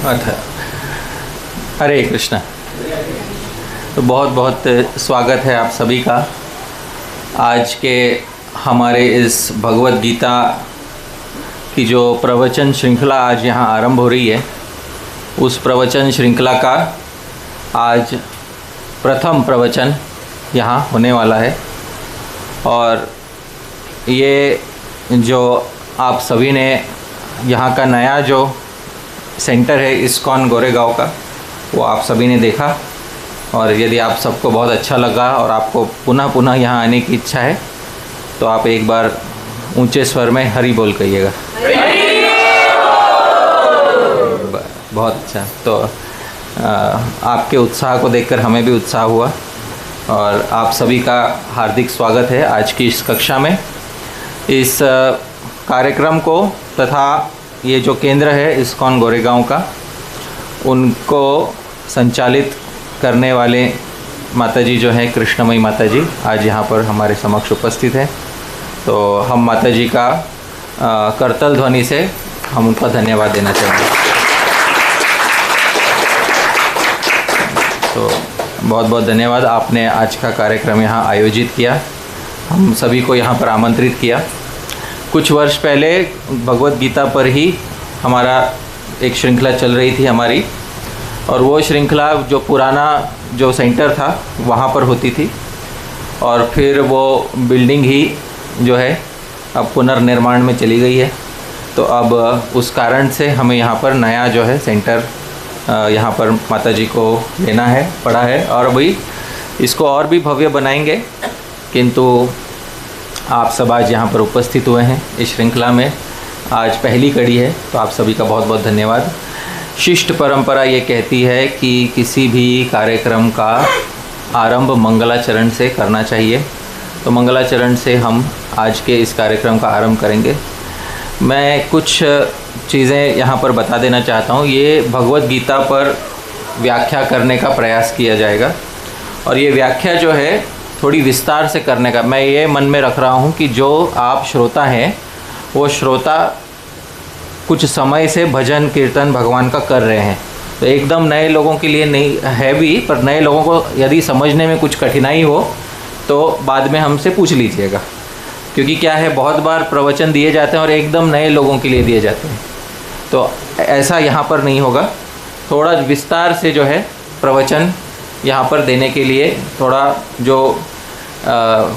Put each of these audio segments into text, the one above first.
अथ हरे कृष्णा। तो बहुत बहुत स्वागत है आप सभी का आज के हमारे इस भगवत गीता की जो प्रवचन श्रृंखला आज यहाँ आरंभ हो रही है, उस प्रवचन श्रृंखला का आज प्रथम प्रवचन यहाँ होने वाला है। और ये जो आप सभी ने यहाँ का नया जो सेंटर है इस्कॉन गोरेगांव का, वो आप सभी ने देखा। और यदि आप सबको बहुत अच्छा लगा और आपको पुनः पुनः यहाँ आने की इच्छा है तो आप एक बार ऊंचे स्वर में हरि बोल कहिएगा। बहुत अच्छा। तो आपके उत्साह को देखकर हमें भी उत्साह हुआ और आप सभी का हार्दिक स्वागत है आज की इस कक्षा में। इस कार्यक्रम को तथा ये जो केंद्र है इस्कॉन गोरेगांव का, उनको संचालित करने वाले माताजी जो हैं कृष्णमयी माताजी आज यहाँ पर हमारे समक्ष उपस्थित हैं। तो हम माताजी का करतल ध्वनि से हम उनका धन्यवाद देना चाहेंगे। तो बहुत बहुत धन्यवाद, आपने आज का कार्यक्रम यहाँ आयोजित किया, हम सभी को यहाँ पर आमंत्रित किया। कुछ वर्ष पहले भगवत गीता पर ही हमारा एक श्रृंखला चल रही थी हमारी, और वो श्रृंखला जो पुराना जो सेंटर था वहाँ पर होती थी, और फिर वो बिल्डिंग ही जो है अब पुनर्निर्माण में चली गई है। तो अब उस कारण से हमें यहाँ पर नया जो है सेंटर यहाँ पर माताजी को लेना है पड़ा है, और अभी इसको और भी भव्य बनाएंगे। किंतु आप सब आज यहाँ पर उपस्थित हुए हैं इस श्रृंखला में, आज पहली कड़ी है, तो आप सभी का बहुत बहुत धन्यवाद। शिष्ट परंपरा ये कहती है कि किसी भी कार्यक्रम का आरंभ मंगलाचरण से करना चाहिए, तो मंगलाचरण से हम आज के इस कार्यक्रम का आरंभ करेंगे। मैं कुछ चीज़ें यहाँ पर बता देना चाहता हूँ। ये भगवत गीता पर व्याख्या करने का प्रयास किया जाएगा, और ये व्याख्या जो है थोड़ी विस्तार से करने का मैं ये मन में रख रहा हूँ कि जो आप श्रोता हैं वो श्रोता कुछ समय से भजन कीर्तन भगवान का कर रहे हैं, तो एकदम नए लोगों के लिए नहीं है भी, पर नए लोगों को यदि समझने में कुछ कठिनाई हो तो बाद में हमसे पूछ लीजिएगा। क्योंकि क्या है, बहुत बार प्रवचन दिए जाते हैं और एकदम नए लोगों के लिए दिए जाते हैं, तो ऐसा यहाँ पर नहीं होगा। थोड़ा विस्तार से जो है प्रवचन यहाँ पर देने के लिए, थोड़ा जो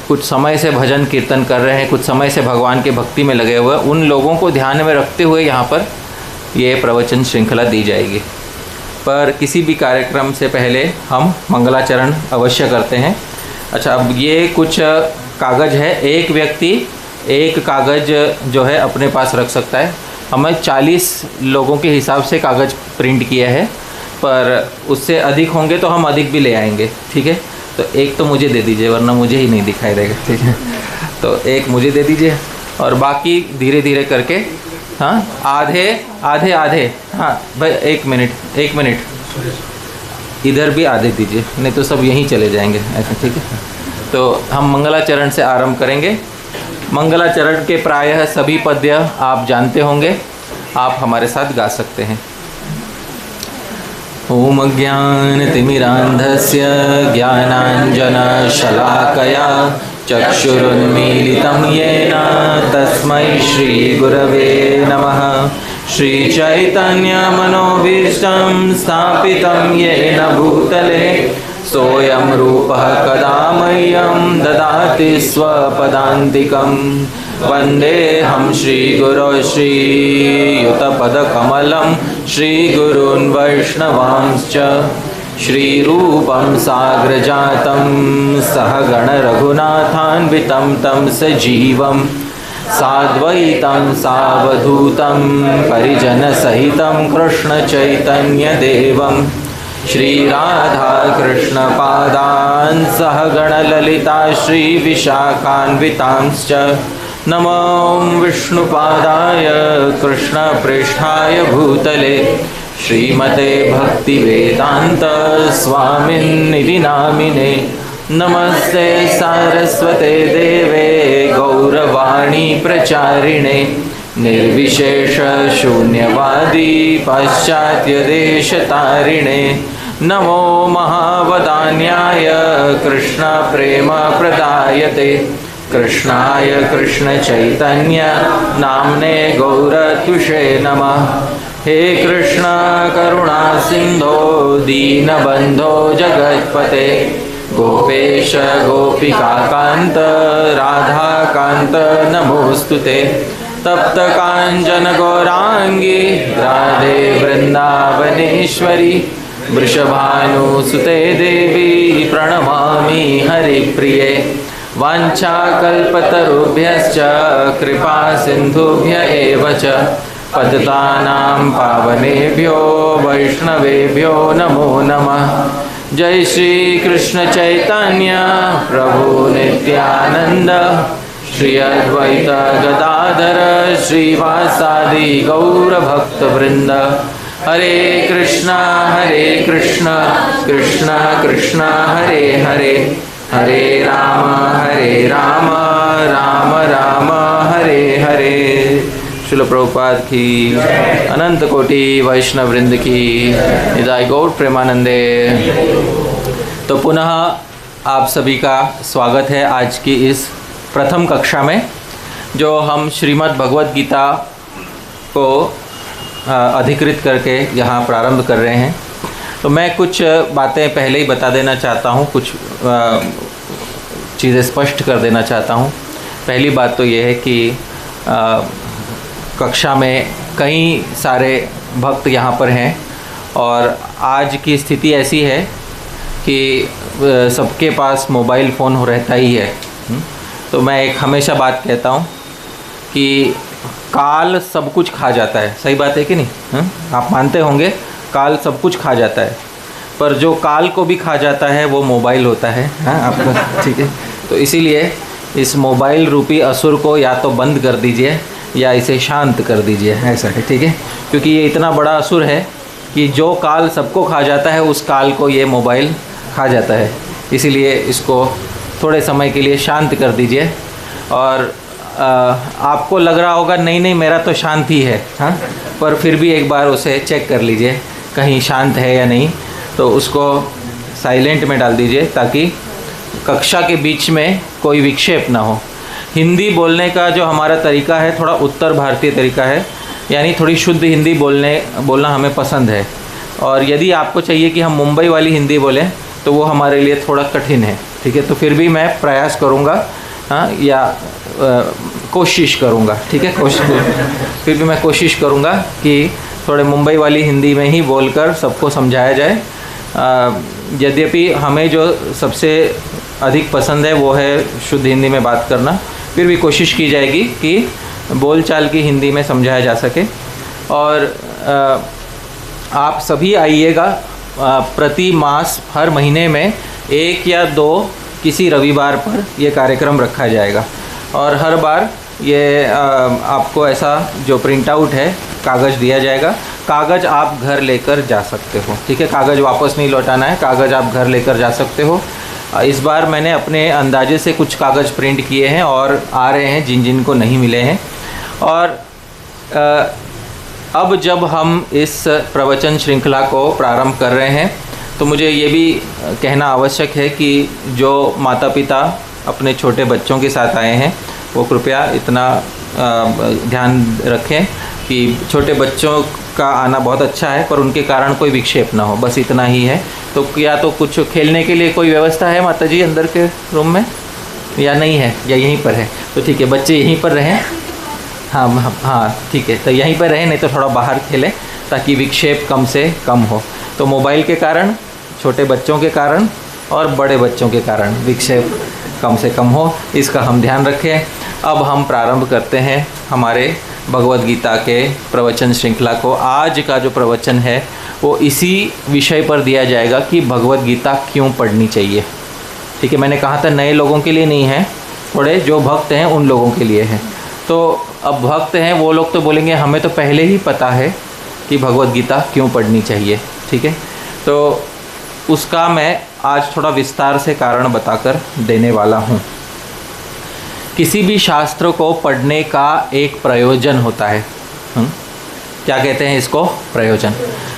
कुछ समय से भजन कीर्तन कर रहे हैं, कुछ समय से भगवान के भक्ति में लगे हुए, उन लोगों को ध्यान में रखते हुए यहाँ पर ये प्रवचन श्रृंखला दी जाएगी। पर किसी भी कार्यक्रम से पहले हम मंगलाचरण अवश्य करते हैं। अच्छा, अब ये कुछ कागज़ है, एक व्यक्ति एक कागज़ जो है अपने पास रख सकता है। हमें 40 लोगों के हिसाब से कागज़ प्रिंट किया है, पर उससे अधिक होंगे तो हम अधिक भी ले आएंगे, ठीक है। तो एक तो मुझे दे दीजिए, वरना मुझे ही नहीं दिखाई देगा, ठीक है। तो एक मुझे दे दीजिए और बाकी धीरे धीरे करके, हाँ आधे आधे आधे, हाँ भाई एक मिनट इधर भी आधे दीजिए, नहीं तो सब यहीं चले जाएंगे ऐसा, ठीक है। तो हम मंगलाचरण से आरंभ करेंगे। मंगलाचरण के प्रायः सभी पद्य आप जानते होंगे, आप हमारे साथ गा सकते हैं। ओम ज्ञानतिमिरान्धस्य ज्ञानाञ्जनशलाकया चक्षुरुन्मीलितं येन तस्मै श्रीगुरवे नमः। श्रीचैतन्यमनोभीष्टं स्थापितं येन भूतले सोऽयं रूपः कदा मह्यं ददाति स्वपदान्तिकं। वन्देऽहं श्रीगुरो श्रीयुतपदकमलं श्रीगुरून् वैष्णवांश्च। श्रीरूपं साग्रजातं सहगणरघुनाथान्वितं तं सजीवं साद्वैतं सावधूतं परिजनसहितं कृष्णचैतन्यदेवं श्रीराधाकृष्णपादान् सहगणललिता श्रीविशाखान्वितांश्च। नमो विष्णुपादाय कृष्णप्रेष्ठाय भूतले श्रीमते भक्तिवेदांत स्वामिन्निधि नामिने। नमस्ते सारस्वते देवे गौरवाणी प्रचारिणे निर्विशेष शून्यवादी पाश्चात्य देश तारिणे नमो महावदान्याय कृष्ण प्रेम प्रदायते कृष्णाय कृष्ण चैतन्य नामने गौरतुषे नमः। हे कृष्ण करुणा सिंधो दीनबंधो जगत्पते गोपेश गोपिकाकांत राधाकांत नमोस्तुते तप्त कांचन गौरांगी राधे वृंदावनेश्वरी वृषभानुसुते देवी प्रणमामि हरिप्रिये वाञ्छाकल्पतरुभ्यश्च कृपा सिन्धुभ्य एव च पतितानां पावनेभ्यो वैष्णवेभ्यो नमो नमः। जय श्री कृष्ण चैतन्य प्रभु नित्यानंद श्री अद्वैत गदाधर श्रीवासादि गौर भक्त वृंद। हरे कृष्णा कृष्ण कृष्ण हरे हरे हरे राम राम राम हरे हरे। श्रील प्रभुपाद की अनंत कोटि वैष्णव वृंद की निदाय गौर प्रेमानंदे। तो पुनः आप सभी का स्वागत है आज की इस प्रथम कक्षा में, जो हम श्रीमद् भगवद गीता को अधिकृत करके यहाँ प्रारंभ कर रहे हैं। तो मैं कुछ बातें पहले ही बता देना चाहता हूँ, कुछ चीज़ें स्पष्ट कर देना चाहता हूँ। पहली बात तो ये है कि कक्षा में कई सारे भक्त यहाँ पर हैं और आज की स्थिति ऐसी है कि सबके पास मोबाइल फ़ोन हो रहता ही है। तो मैं एक हमेशा बात कहता हूँ कि काल सब कुछ खा जाता है। सही बात है कि नहीं? आप मानते होंगे काल सब कुछ खा जाता है, पर जो काल को भी खा जाता है वो मोबाइल होता है। आपका ठीक है। तो इसीलिए इस मोबाइल रूपी असुर को या तो बंद कर दीजिए या इसे शांत कर दीजिए, ऐसा है, ठीक है। क्योंकि ये इतना बड़ा असुर है कि जो काल सबको खा जाता है उस काल को ये मोबाइल खा जाता है। इसीलिए इसको थोड़े समय के लिए शांत कर दीजिए। और आपको लग रहा होगा नहीं मेरा तो शांत ही है, हाँ, पर फिर भी एक बार उसे चेक कर लीजिए कहीं शांत है या नहीं। तो उसको साइलेंट में डाल दीजिए ताकि कक्षा के बीच में कोई विक्षेप ना हो। हिंदी बोलने का जो हमारा तरीका है थोड़ा उत्तर भारतीय तरीका है, यानी थोड़ी शुद्ध हिंदी बोलना हमें पसंद है। और यदि आपको चाहिए कि हम मुंबई वाली हिंदी बोलें तो वो हमारे लिए थोड़ा कठिन है, ठीक है। तो फिर भी मैं प्रयास करूँगा, हाँ, या कोशिश करूँगा, ठीक है, फिर भी मैं कोशिश करूँगा कि थोड़े मुंबई वाली हिंदी में ही बोलकर सबको समझाया जाए। यद्यपि हमें जो सबसे अधिक पसंद है वो है शुद्ध हिंदी में बात करना, फिर भी कोशिश की जाएगी कि बोलचाल की हिंदी में समझाया जा सके। और आप सभी आइएगा। प्रति मास हर महीने में 1 या 2 किसी रविवार पर यह कार्यक्रम रखा जाएगा और हर बार ये आपको ऐसा जो प्रिंट आउट है कागज़ दिया जाएगा। कागज़ आप घर लेकर जा सकते हो, ठीक है। कागज़ वापस नहीं लौटाना है, कागज़ आप घर लेकर जा सकते हो। इस बार मैंने अपने अंदाजे से कुछ कागज़ प्रिंट किए हैं और आ रहे हैं जिन जिन को नहीं मिले हैं। और अब जब हम इस प्रवचन श्रृंखला को प्रारंभ कर रहे हैं तो मुझे ये भी कहना आवश्यक है कि जो माता पिता अपने छोटे बच्चों के साथ आए हैं वो कृपया इतना ध्यान रखें कि छोटे बच्चों का आना बहुत अच्छा है पर उनके कारण कोई विक्षेप ना हो, बस इतना ही है। तो या तो कुछ खेलने के लिए कोई व्यवस्था है माता जी अंदर के रूम में या नहीं है, या यहीं पर है? तो ठीक है, बच्चे यहीं पर रहें। हाँ ठीक है, तो यहीं पर रहें, नहीं तो थोड़ा बाहर खेलें ताकि विक्षेप कम से कम हो। तो मोबाइल के कारण, छोटे बच्चों के कारण और बड़े बच्चों के कारण विक्षेप कम से कम हो, इसका हम ध्यान रखें। अब हम प्रारंभ करते हैं हमारे भगवद गीता के प्रवचन श्रृंखला को। आज का जो प्रवचन है वो इसी विषय पर दिया जाएगा कि भगवद गीता क्यों पढ़नी चाहिए, ठीक है। मैंने कहा था नए लोगों के लिए नहीं है, थोड़े जो भक्त हैं उन लोगों के लिए है। तो अब भक्त हैं वो लोग तो बोलेंगे हमें तो पहले ही पता है कि भगवद गीता क्यों पढ़नी चाहिए, ठीक है। तो उसका मैं आज थोड़ा विस्तार से कारण बताकर देने वाला हूँ। किसी भी शास्त्र को पढ़ने का एक प्रयोजन होता है। क्या कहते हैं इसको? प्रयोजन।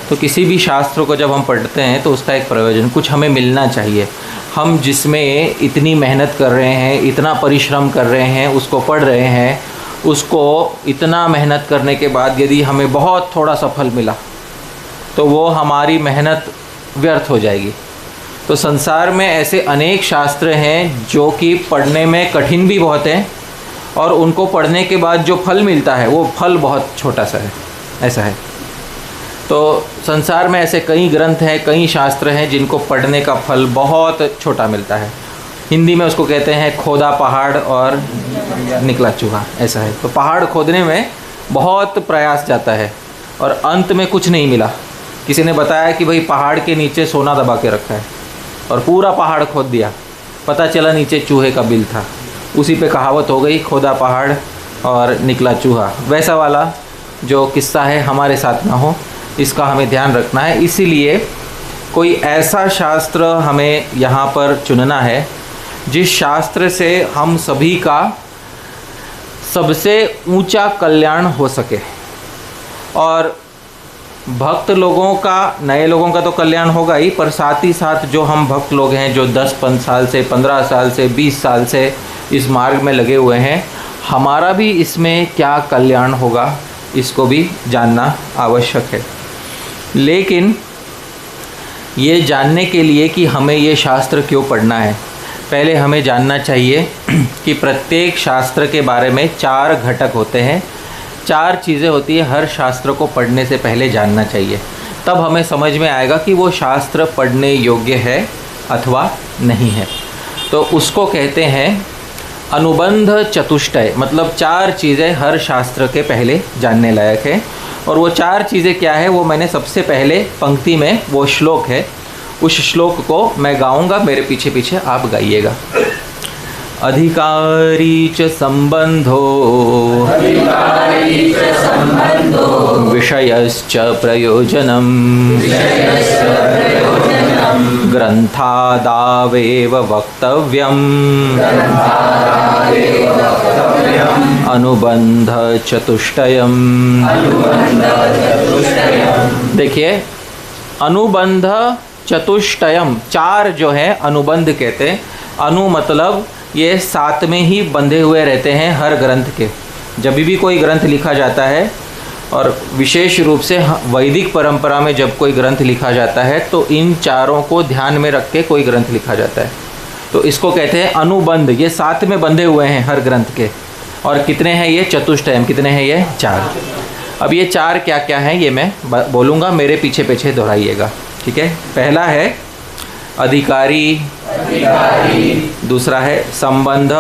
तो किसी भी शास्त्र को जब हम पढ़ते हैं तो उसका एक प्रयोजन, कुछ हमें मिलना चाहिए। हम जिसमें इतनी मेहनत कर रहे हैं, इतना परिश्रम कर रहे हैं, उसको पढ़ रहे हैं, उसको इतना मेहनत करने के बाद यदि हमें बहुत थोड़ा सा फल मिला तो वो हमारी मेहनत व्यर्थ हो जाएगी। तो संसार में ऐसे अनेक शास्त्र हैं जो कि पढ़ने में कठिन भी बहुत हैं और उनको पढ़ने के बाद जो फल मिलता है वो फल बहुत छोटा सा है, ऐसा है। तो संसार में ऐसे कई ग्रंथ हैं, कई शास्त्र हैं जिनको पढ़ने का फल बहुत छोटा मिलता है। हिंदी में उसको कहते हैं खोदा पहाड़ और निकला चूहा, ऐसा है। तो पहाड़ खोदने में बहुत प्रयास जाता है और अंत में कुछ नहीं मिला। किसी ने बताया कि भाई पहाड़ के नीचे सोना दबा के रखा है और पूरा पहाड़ खोद दिया, पता चला नीचे चूहे का बिल था। उसी पे कहावत हो गई, खोदा पहाड़ और निकला चूहा। वैसा वाला जो किस्सा है हमारे साथ ना हो, इसका हमें ध्यान रखना है। इसीलिए कोई ऐसा शास्त्र हमें यहाँ पर चुनना है जिस शास्त्र से हम सभी का सबसे ऊंचा कल्याण हो सके। और भक्त लोगों का, नए लोगों का तो कल्याण होगा ही, पर साथ ही साथ जो हम भक्त लोग हैं जो 10 साल से, 15 साल से, 20 साल से इस मार्ग में लगे हुए हैं, हमारा भी इसमें क्या कल्याण होगा इसको भी जानना आवश्यक है। लेकिन ये जानने के लिए कि हमें ये शास्त्र क्यों पढ़ना है, पहले हमें जानना चाहिए कि प्रत्येक शास्त्र के बारे में 4 घटक होते हैं, 4 चीज़ें होती है हर शास्त्र को पढ़ने से पहले जानना चाहिए। तब हमें समझ में आएगा कि वो शास्त्र पढ़ने योग्य है अथवा नहीं है। तो उसको कहते हैं अनुबंध चतुष्टय, मतलब 4 चीज़ें हर शास्त्र के पहले जानने लायक है। और वो 4 चीज़ें क्या है वो मैंने सबसे पहले पंक्ति में वो श्लोक है, उस श्लोक को मैं गाऊंगा, मेरे पीछे पीछे आप गाइएगा। अधिकारी च संबंधो विषयश्च प्रयोजनम ग्रंथादावेव वक्तव्यम अनुबंध चतुष्टयम। देखिए, अनुबंध चतुष्टयम, 4 जो है अनुबंध कहते हैं। अनु मतलब ये साथ में ही बंधे हुए रहते हैं हर ग्रंथ के। जब भी कोई ग्रंथ लिखा जाता है, और विशेष रूप से वैदिक परंपरा में जब कोई ग्रंथ लिखा जाता है तो इन 4 को ध्यान में रख के कोई ग्रंथ लिखा जाता है। तो इसको कहते हैं अनुबंध, ये साथ में बंधे हुए हैं हर ग्रंथ के। और कितने हैं ये? चतुष्टयम। कितने हैं ये? 4। अब ये 4 क्या क्या हैं ये मैं बोलूँगा, मेरे पीछे पीछे दोहराइएगा, ठीक है। पहला है अधिकारी, दूसरा है संबंध,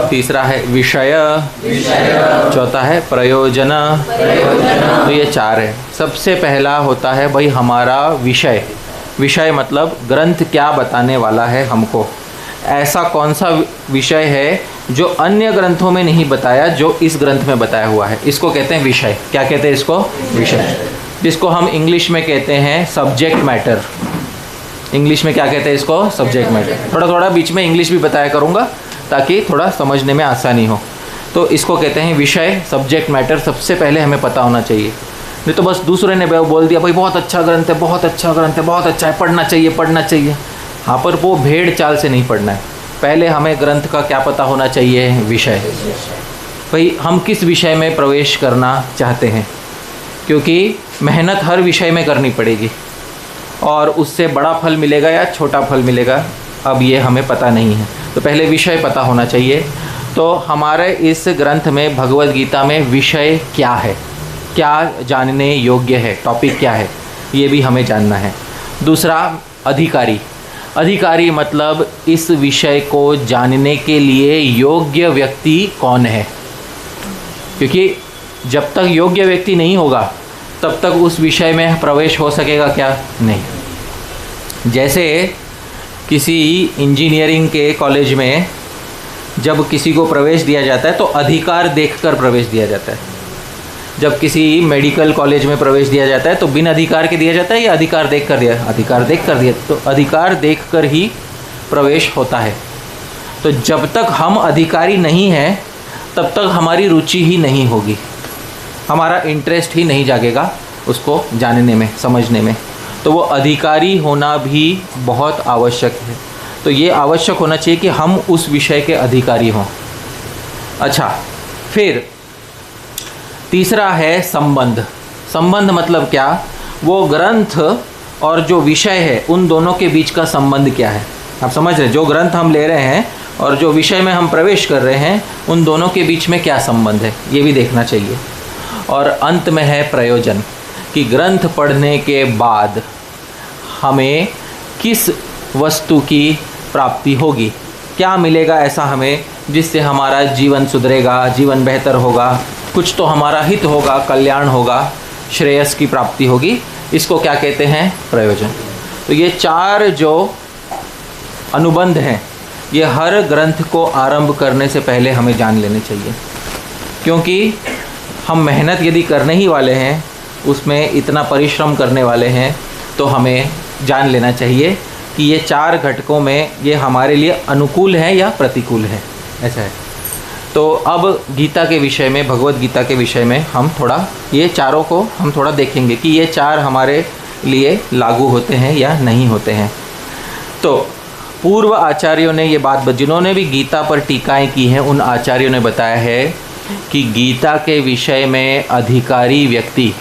तीसरा है विषय, चौथा है प्रयोजन। तो ये 4 है। सबसे पहला होता है भाई हमारा विषय। विषय मतलब ग्रंथ क्या बताने वाला है हमको, ऐसा कौन सा विषय है जो अन्य ग्रंथों में नहीं बताया, जो इस ग्रंथ में बताया हुआ है, इसको कहते हैं विषय। क्या कहते हैं इसको? विषय। जिसको हम इंग्लिश में कहते हैं सब्जेक्ट मैटर। इंग्लिश में क्या कहते हैं इसको? Subject matter. थोड़ा थोड़ा बीच में इंग्लिश भी बताया करूँगा ताकि थोड़ा समझने में आसानी हो। तो इसको कहते हैं विषय, सब्जेक्ट मैटर। सबसे पहले हमें पता होना चाहिए, नहीं तो बस दूसरे ने बोल दिया भाई बहुत अच्छा ग्रंथ है, बहुत अच्छा ग्रंथ है, बहुत अच्छा है, पढ़ना चाहिए, पढ़ना चाहिए। हाँ, पर वो भेड़ चाल से नहीं पढ़ना है। पहले हमें ग्रंथ का क्या पता होना चाहिए? विषय। भाई हम किस विषय में प्रवेश करना चाहते हैं, क्योंकि मेहनत हर विषय में करनी पड़ेगी और उससे बड़ा फल मिलेगा या छोटा फल मिलेगा अब ये हमें पता नहीं है। तो पहले विषय पता होना चाहिए। तो हमारे इस ग्रंथ में भगवद गीता में विषय क्या है, क्या जानने योग्य है, टॉपिक क्या है, ये भी हमें जानना है। दूसरा अधिकारी। अधिकारी मतलब इस विषय को जानने के लिए योग्य व्यक्ति कौन है, क्योंकि जब तक योग्य व्यक्ति नहीं होगा तब तक उस विषय में प्रवेश हो सकेगा क्या? नहीं। जैसे किसी इंजीनियरिंग के कॉलेज में जब किसी को प्रवेश दिया जाता है तो अधिकार देखकर प्रवेश दिया जाता है। जब किसी मेडिकल कॉलेज में प्रवेश दिया जाता है तो बिन अधिकार के दिया जाता है या अधिकार देख कर दिया? अधिकार देख कर दिया। तो अधिकार देख कर ही प्रवेश होता है। तो जब तक हम अधिकारी नहीं हैं तब तक हमारी रुचि ही नहीं होगी, हमारा इंटरेस्ट ही नहीं जागेगा उसको जानने में, समझने में। तो वो अधिकारी होना भी बहुत आवश्यक है। तो ये आवश्यक होना चाहिए कि हम उस विषय के अधिकारी हों। अच्छा, फिर तीसरा है संबंध। संबंध मतलब क्या? वो ग्रंथ और जो विषय है उन दोनों के बीच का संबंध क्या है। आप समझ रहे हैं, जो ग्रंथ हम ले रहे हैं और जो विषय में हम प्रवेश कर रहे हैं उन दोनों के बीच में क्या संबंध है, ये भी देखना चाहिए। और अंत में है प्रयोजन, कि ग्रंथ पढ़ने के बाद हमें किस वस्तु की प्राप्ति होगी, क्या मिलेगा ऐसा हमें जिससे हमारा जीवन सुधरेगा, जीवन बेहतर होगा, कुछ तो हमारा हित होगा, कल्याण होगा, श्रेयस की प्राप्ति होगी। इसको क्या कहते हैं? प्रयोजन। तो ये चार जो अनुबंध हैं ये हर ग्रंथ को आरंभ करने से पहले हमें जान लेने चाहिए, क्योंकि हम मेहनत यदि करने ही वाले हैं, उसमें इतना परिश्रम करने वाले हैं, तो हमें जान लेना चाहिए कि ये चार घटकों में ये हमारे लिए अनुकूल है या प्रतिकूल है, ऐसा है। तो अब गीता के विषय में, भगवत गीता के विषय में हम थोड़ा ये चारों को हम थोड़ा देखेंगे कि ये चार हमारे लिए लागू होते हैं या नहीं होते हैं। तो पूर्व आचार्यों ने ये बात, जिन्होंने भी गीता पर टीकाएं की हैं, उन आचार्यों ने बताया है कि गीता के विषय में अधिकारी व्यक्ति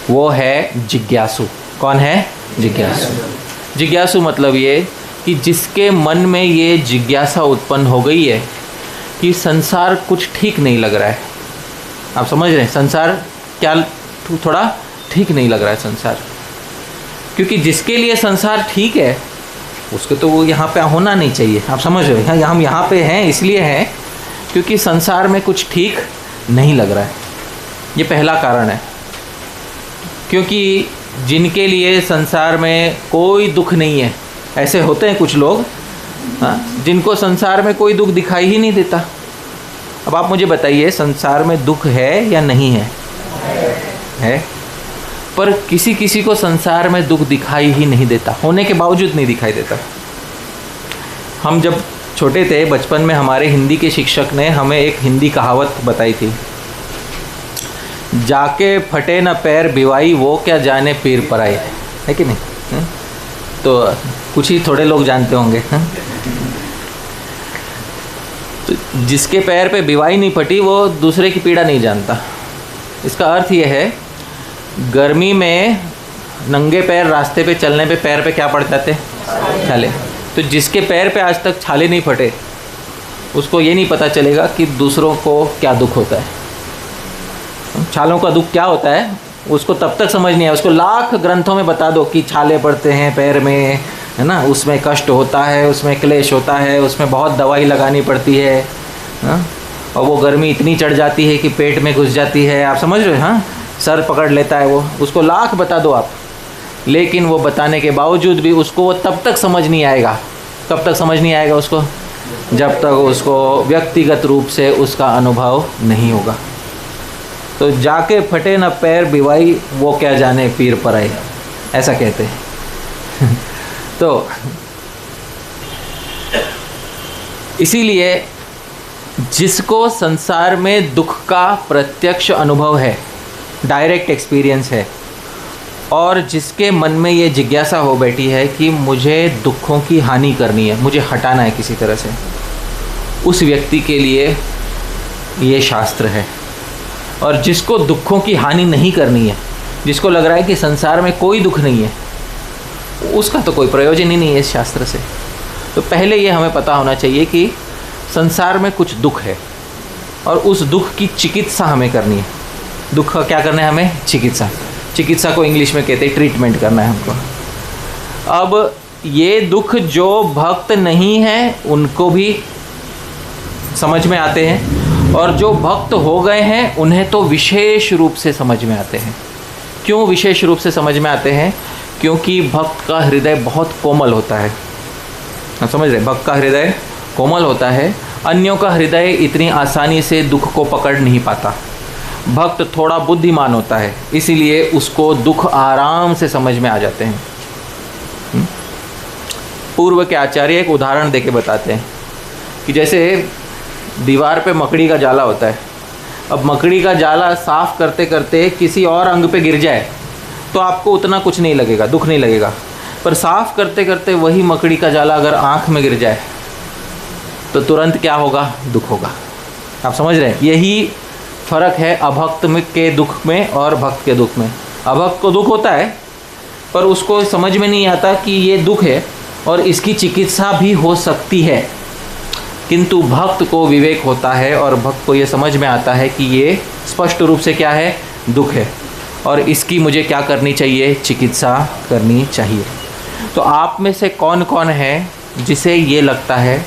वो है जिज्ञासु। कौन है? जिज्ञासु। जिज्ञासु मतलब ये कि जिसके मन में ये जिज्ञासा उत्पन्न हो गई है कि संसार कुछ ठीक नहीं लग रहा है। आप समझ रहे हैं, संसार क्या थोड़ा ठीक नहीं लग रहा है संसार, क्योंकि जिसके लिए संसार ठीक है उसको तो वो यहाँ पे होना नहीं चाहिए। आप समझ रहे हैं, हम यहाँ पे हैं इसलिए हैं क्योंकि संसार में कुछ ठीक नहीं लग रहा है। ये पहला कारण है, क्योंकि जिनके लिए संसार में कोई दुख नहीं है, ऐसे होते हैं कुछ लोग, हाँ, जिनको संसार में कोई दुख दिखाई ही नहीं देता। अब आप मुझे बताइए, संसार में दुख है या नहीं है? है। पर किसी किसी को संसार में दुख दिखाई ही नहीं देता, होने के बावजूद नहीं दिखाई देता। हम जब छोटे थे, बचपन में हमारे हिंदी के शिक्षक ने हमें एक हिंदी कहावत बताई थी, जाके फटे न पैर बिवाई वो क्या जाने पीर पराई, है कि नहीं? है? तो कुछ ही थोड़े लोग जानते होंगे। है? तो जिसके पैर पे बिवाई नहीं फटी वो दूसरे की पीड़ा नहीं जानता। इसका अर्थ ये है, गर्मी में नंगे पैर रास्ते पे चलने पे पैर पे क्या पड़ जाते? छाले। तो जिसके पैर पे आज तक छाले नहीं फटे उसको ये नहीं पता चलेगा कि दूसरों को क्या दुख होता है, छालों का दुख क्या होता है, उसको तब तक समझ नहीं आया। उसको लाख ग्रंथों में बता दो कि छाले पड़ते हैं पैर में, है ना, उसमें कष्ट होता है, उसमें क्लेश होता है, उसमें बहुत दवाई लगानी पड़ती है, हाँ? और वो गर्मी इतनी चढ़ जाती है कि पेट में घुस जाती है। आप समझ रहे हैं? हाँ, सर पकड़ लेता है वो। उसको लाख बता दो आप, लेकिन वो बताने के बावजूद भी उसको वो तब तक समझ नहीं आएगा। कब तक समझ नहीं आएगा उसको? जब तक उसको व्यक्तिगत रूप से उसका अनुभव नहीं होगा। तो जाके फटे न पैर बिवाई वो क्या जाने पीर पराई, ऐसा कहते हैं। तो इसीलिए जिसको संसार में दुख का प्रत्यक्ष अनुभव है, डायरेक्ट एक्सपीरियंस है, और जिसके मन में ये जिज्ञासा हो बैठी है कि मुझे दुखों की हानि करनी है, मुझे हटाना है किसी तरह से, उस व्यक्ति के लिए ये शास्त्र है। और जिसको दुखों की हानि नहीं करनी है, जिसको लग रहा है कि संसार में कोई दुख नहीं है, उसका तो कोई प्रयोजन ही नहीं है इस शास्त्र से। तो पहले ये हमें पता होना चाहिए कि संसार में कुछ दुख है और उस दुख की चिकित्सा हमें करनी है। दुख का क्या करना है हमें? चिकित्सा। चिकित्सा को इंग्लिश में कहते हैं ट्रीटमेंट करना है हमको। अब ये दुख जो भक्त नहीं हैं उनको भी समझ में आते हैं, और जो भक्त हो गए हैं उन्हें तो विशेष रूप से समझ में आते हैं। क्यों विशेष रूप से समझ में आते हैं? क्योंकि भक्त का हृदय बहुत कोमल होता है। आप समझ रहे? भक्त का हृदय कोमल होता है, अन्यों का हृदय इतनी आसानी से दुख को पकड़ नहीं पाता। भक्त थोड़ा बुद्धिमान होता है, इसीलिए उसको दुख आराम से समझ में आ जाते हैं। पूर्व के आचार्य एक उदाहरण देके बताते हैं कि जैसे दीवार पे मकड़ी का जाला होता है। अब मकड़ी का जाला साफ़ करते करते किसी और अंग पे गिर जाए तो आपको उतना कुछ नहीं लगेगा, दुख नहीं लगेगा। पर साफ़ करते करते वही मकड़ी का जाला अगर आँख में गिर जाए तो तुरंत क्या होगा? दुख होगा। आप समझ रहे हैं? यही फ़र्क है अभक्त के दुख में और भक्त के दुख में। अभक्त को दुख होता है पर उसको समझ में नहीं आता कि ये दुख है और इसकी चिकित्सा भी हो सकती है, किंतु भक्त को विवेक होता है और भक्त को ये समझ में आता है कि ये स्पष्ट रूप से क्या है? दुख है और इसकी मुझे क्या करनी चाहिए? चिकित्सा करनी चाहिए। तो आप में से कौन कौन है जिसे ये लगता है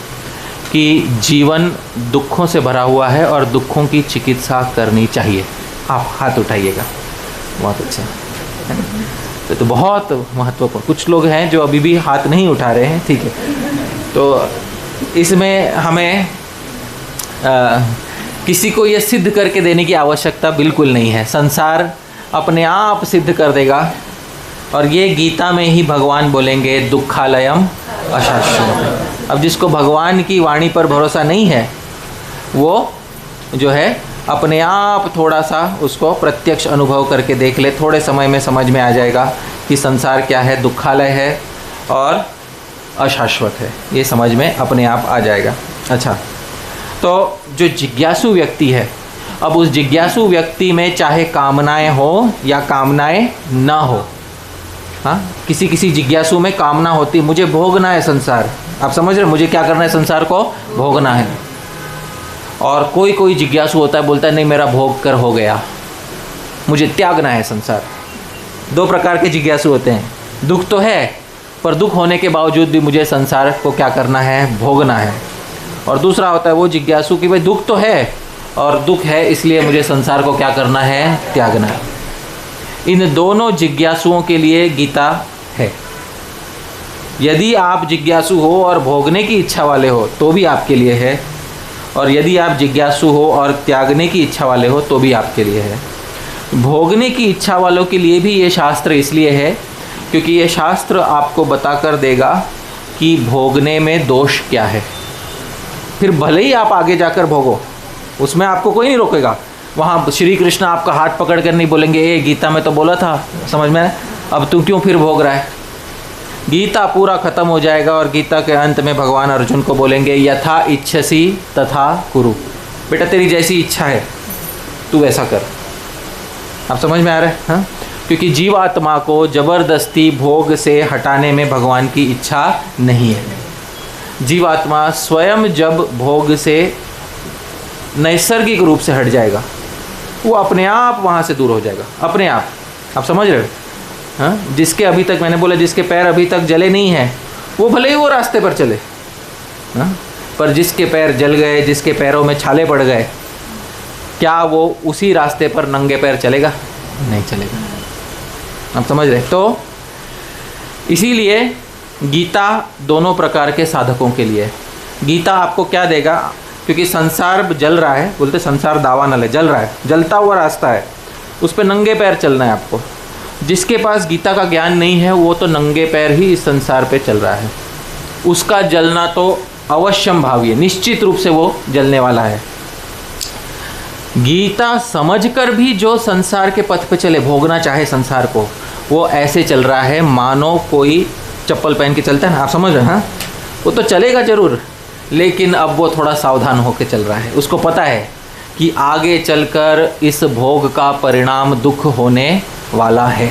कि जीवन दुखों से भरा हुआ है और दुखों की चिकित्सा करनी चाहिए? आप हाथ उठाइएगा। बहुत अच्छा, तो बहुत महत्वपूर्ण। कुछ लोग हैं जो अभी भी हाथ नहीं उठा रहे हैं, ठीक है। तो इसमें हमें किसी को ये सिद्ध करके देने की आवश्यकता बिल्कुल नहीं है। संसार अपने आप सिद्ध कर देगा और ये गीता में ही भगवान बोलेंगे दुखालयम अशाश्वत। अब जिसको भगवान की वाणी पर भरोसा नहीं है वो जो है अपने आप थोड़ा सा उसको प्रत्यक्ष अनुभव करके देख ले, थोड़े समय में समझ में आ जाएगा कि संसार क्या है, दुखालय है और अशाश्वत है। ये समझ में अपने आप आ जाएगा। अच्छा, तो जो जिज्ञासु व्यक्ति है, अब उस जिज्ञासु व्यक्ति में चाहे कामनाएं हो या कामनाएं ना हो, हाँ, किसी किसी जिज्ञासु में कामना होती, मुझे भोगना है संसार। आप समझ रहे, मुझे क्या करना है? संसार को भोगना है। और कोई कोई जिज्ञासु होता है, बोलता है नहीं मेरा भोग कर हो गया, मुझे त्यागना है संसार। दो प्रकार के जिज्ञासु होते हैं। दुख तो है पर दुख होने के बावजूद भी मुझे संसार को क्या करना है? भोगना है। और दूसरा होता है वो जिज्ञासु कि भाई दुख तो है और दुख है इसलिए मुझे संसार को क्या करना है? त्यागना है। इन दोनों जिज्ञासुओं के लिए गीता है। यदि आप जिज्ञासु हो और भोगने की इच्छा वाले हो तो भी आपके लिए है, और यदि आप जिज्ञासु हो और त्यागने की इच्छा वाले हो तो भी आपके लिए है। भोगने की इच्छा वालों के लिए भी ये शास्त्र इसलिए है क्योंकि ये शास्त्र आपको बता कर देगा कि भोगने में दोष क्या है। फिर भले ही आप आगे जाकर भोगो, उसमें आपको कोई नहीं रोकेगा। वहाँ श्री कृष्ण आपका हाथ पकड़ कर नहीं बोलेंगे ये गीता में तो बोला था, समझ में, अब तू क्यों फिर भोग रहा है। गीता पूरा ख़त्म हो जाएगा और गीता के अंत में भगवान अर्जुन को बोलेंगे यथा इच्छसी तथा कुरु। बेटा तेरी जैसी इच्छा है तू वैसा कर। आप समझ में आ रहा है? हाँ, क्योंकि जीवात्मा को ज़बरदस्ती भोग से हटाने में भगवान की इच्छा नहीं है। जीवात्मा स्वयं जब भोग से नैसर्गिक रूप से हट जाएगा वो अपने आप वहाँ से दूर हो जाएगा, अपने आप। आप समझ रहे हो? हाँ, जिसके अभी तक मैंने बोला जिसके पैर अभी तक जले नहीं हैं वो भले ही वो रास्ते पर चले, हाँ, पर जिसके पैर जल गए, जिसके पैरों में छाले पड़ गए, क्या वो उसी रास्ते पर नंगे पैर चलेगा? नहीं चलेगा। आप समझ रहे? तो इसीलिए गीता दोनों प्रकार के साधकों के लिए। गीता आपको क्या देगा? क्योंकि संसार जल रहा है, बोलते संसार दावानल है, जल रहा है, जलता हुआ रास्ता है, उस पर नंगे पैर चलना है आपको। जिसके पास गीता का ज्ञान नहीं है वो तो नंगे पैर ही इस संसार पे चल रहा है, उसका जलना तो अवश्यम भावी है, निश्चित रूप से वो जलने वाला है। गीता समझकर भी जो संसार के पथ पे चले, भोगना चाहे संसार को, वो ऐसे चल रहा है मानो कोई चप्पल पहन के चलता है ना। आप समझ रहे हैं? हाँ, वो तो चलेगा जरूर, लेकिन अब वो थोड़ा सावधान होकर चल रहा है। उसको पता है कि आगे चलकर इस भोग का परिणाम दुख होने वाला है,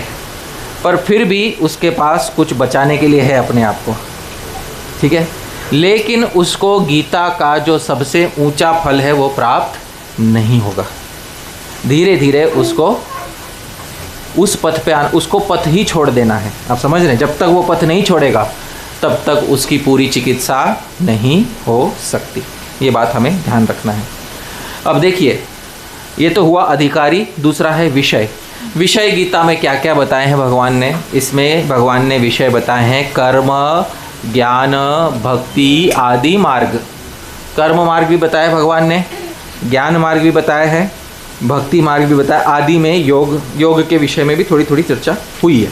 पर फिर भी उसके पास कुछ बचाने के लिए है अपने आप को, ठीक है। लेकिन उसको गीता का जो सबसे ऊंचा फल है वो प्राप्त नहीं होगा। धीरे धीरे उसको उस पथ पे उसको पथ ही छोड़ देना है। आप समझ रहे हैं? जब तक वो पथ नहीं छोड़ेगा तब तक उसकी पूरी चिकित्सा नहीं हो सकती। ये बात हमें ध्यान रखना है। अब देखिए, ये तो हुआ अधिकारी, दूसरा है विषय। विषय गीता में क्या क्या बताए हैं भगवान ने? इसमें भगवान ने विषय बताए हैं कर्म, ज्ञान, भक्ति आदि मार्ग। कर्म मार्ग भी बताया भगवान ने, ज्ञान मार्ग भी बताया है, भक्ति मार्ग भी बताया, आदि में योग के विषय में भी थोड़ी थोड़ी चर्चा हुई है।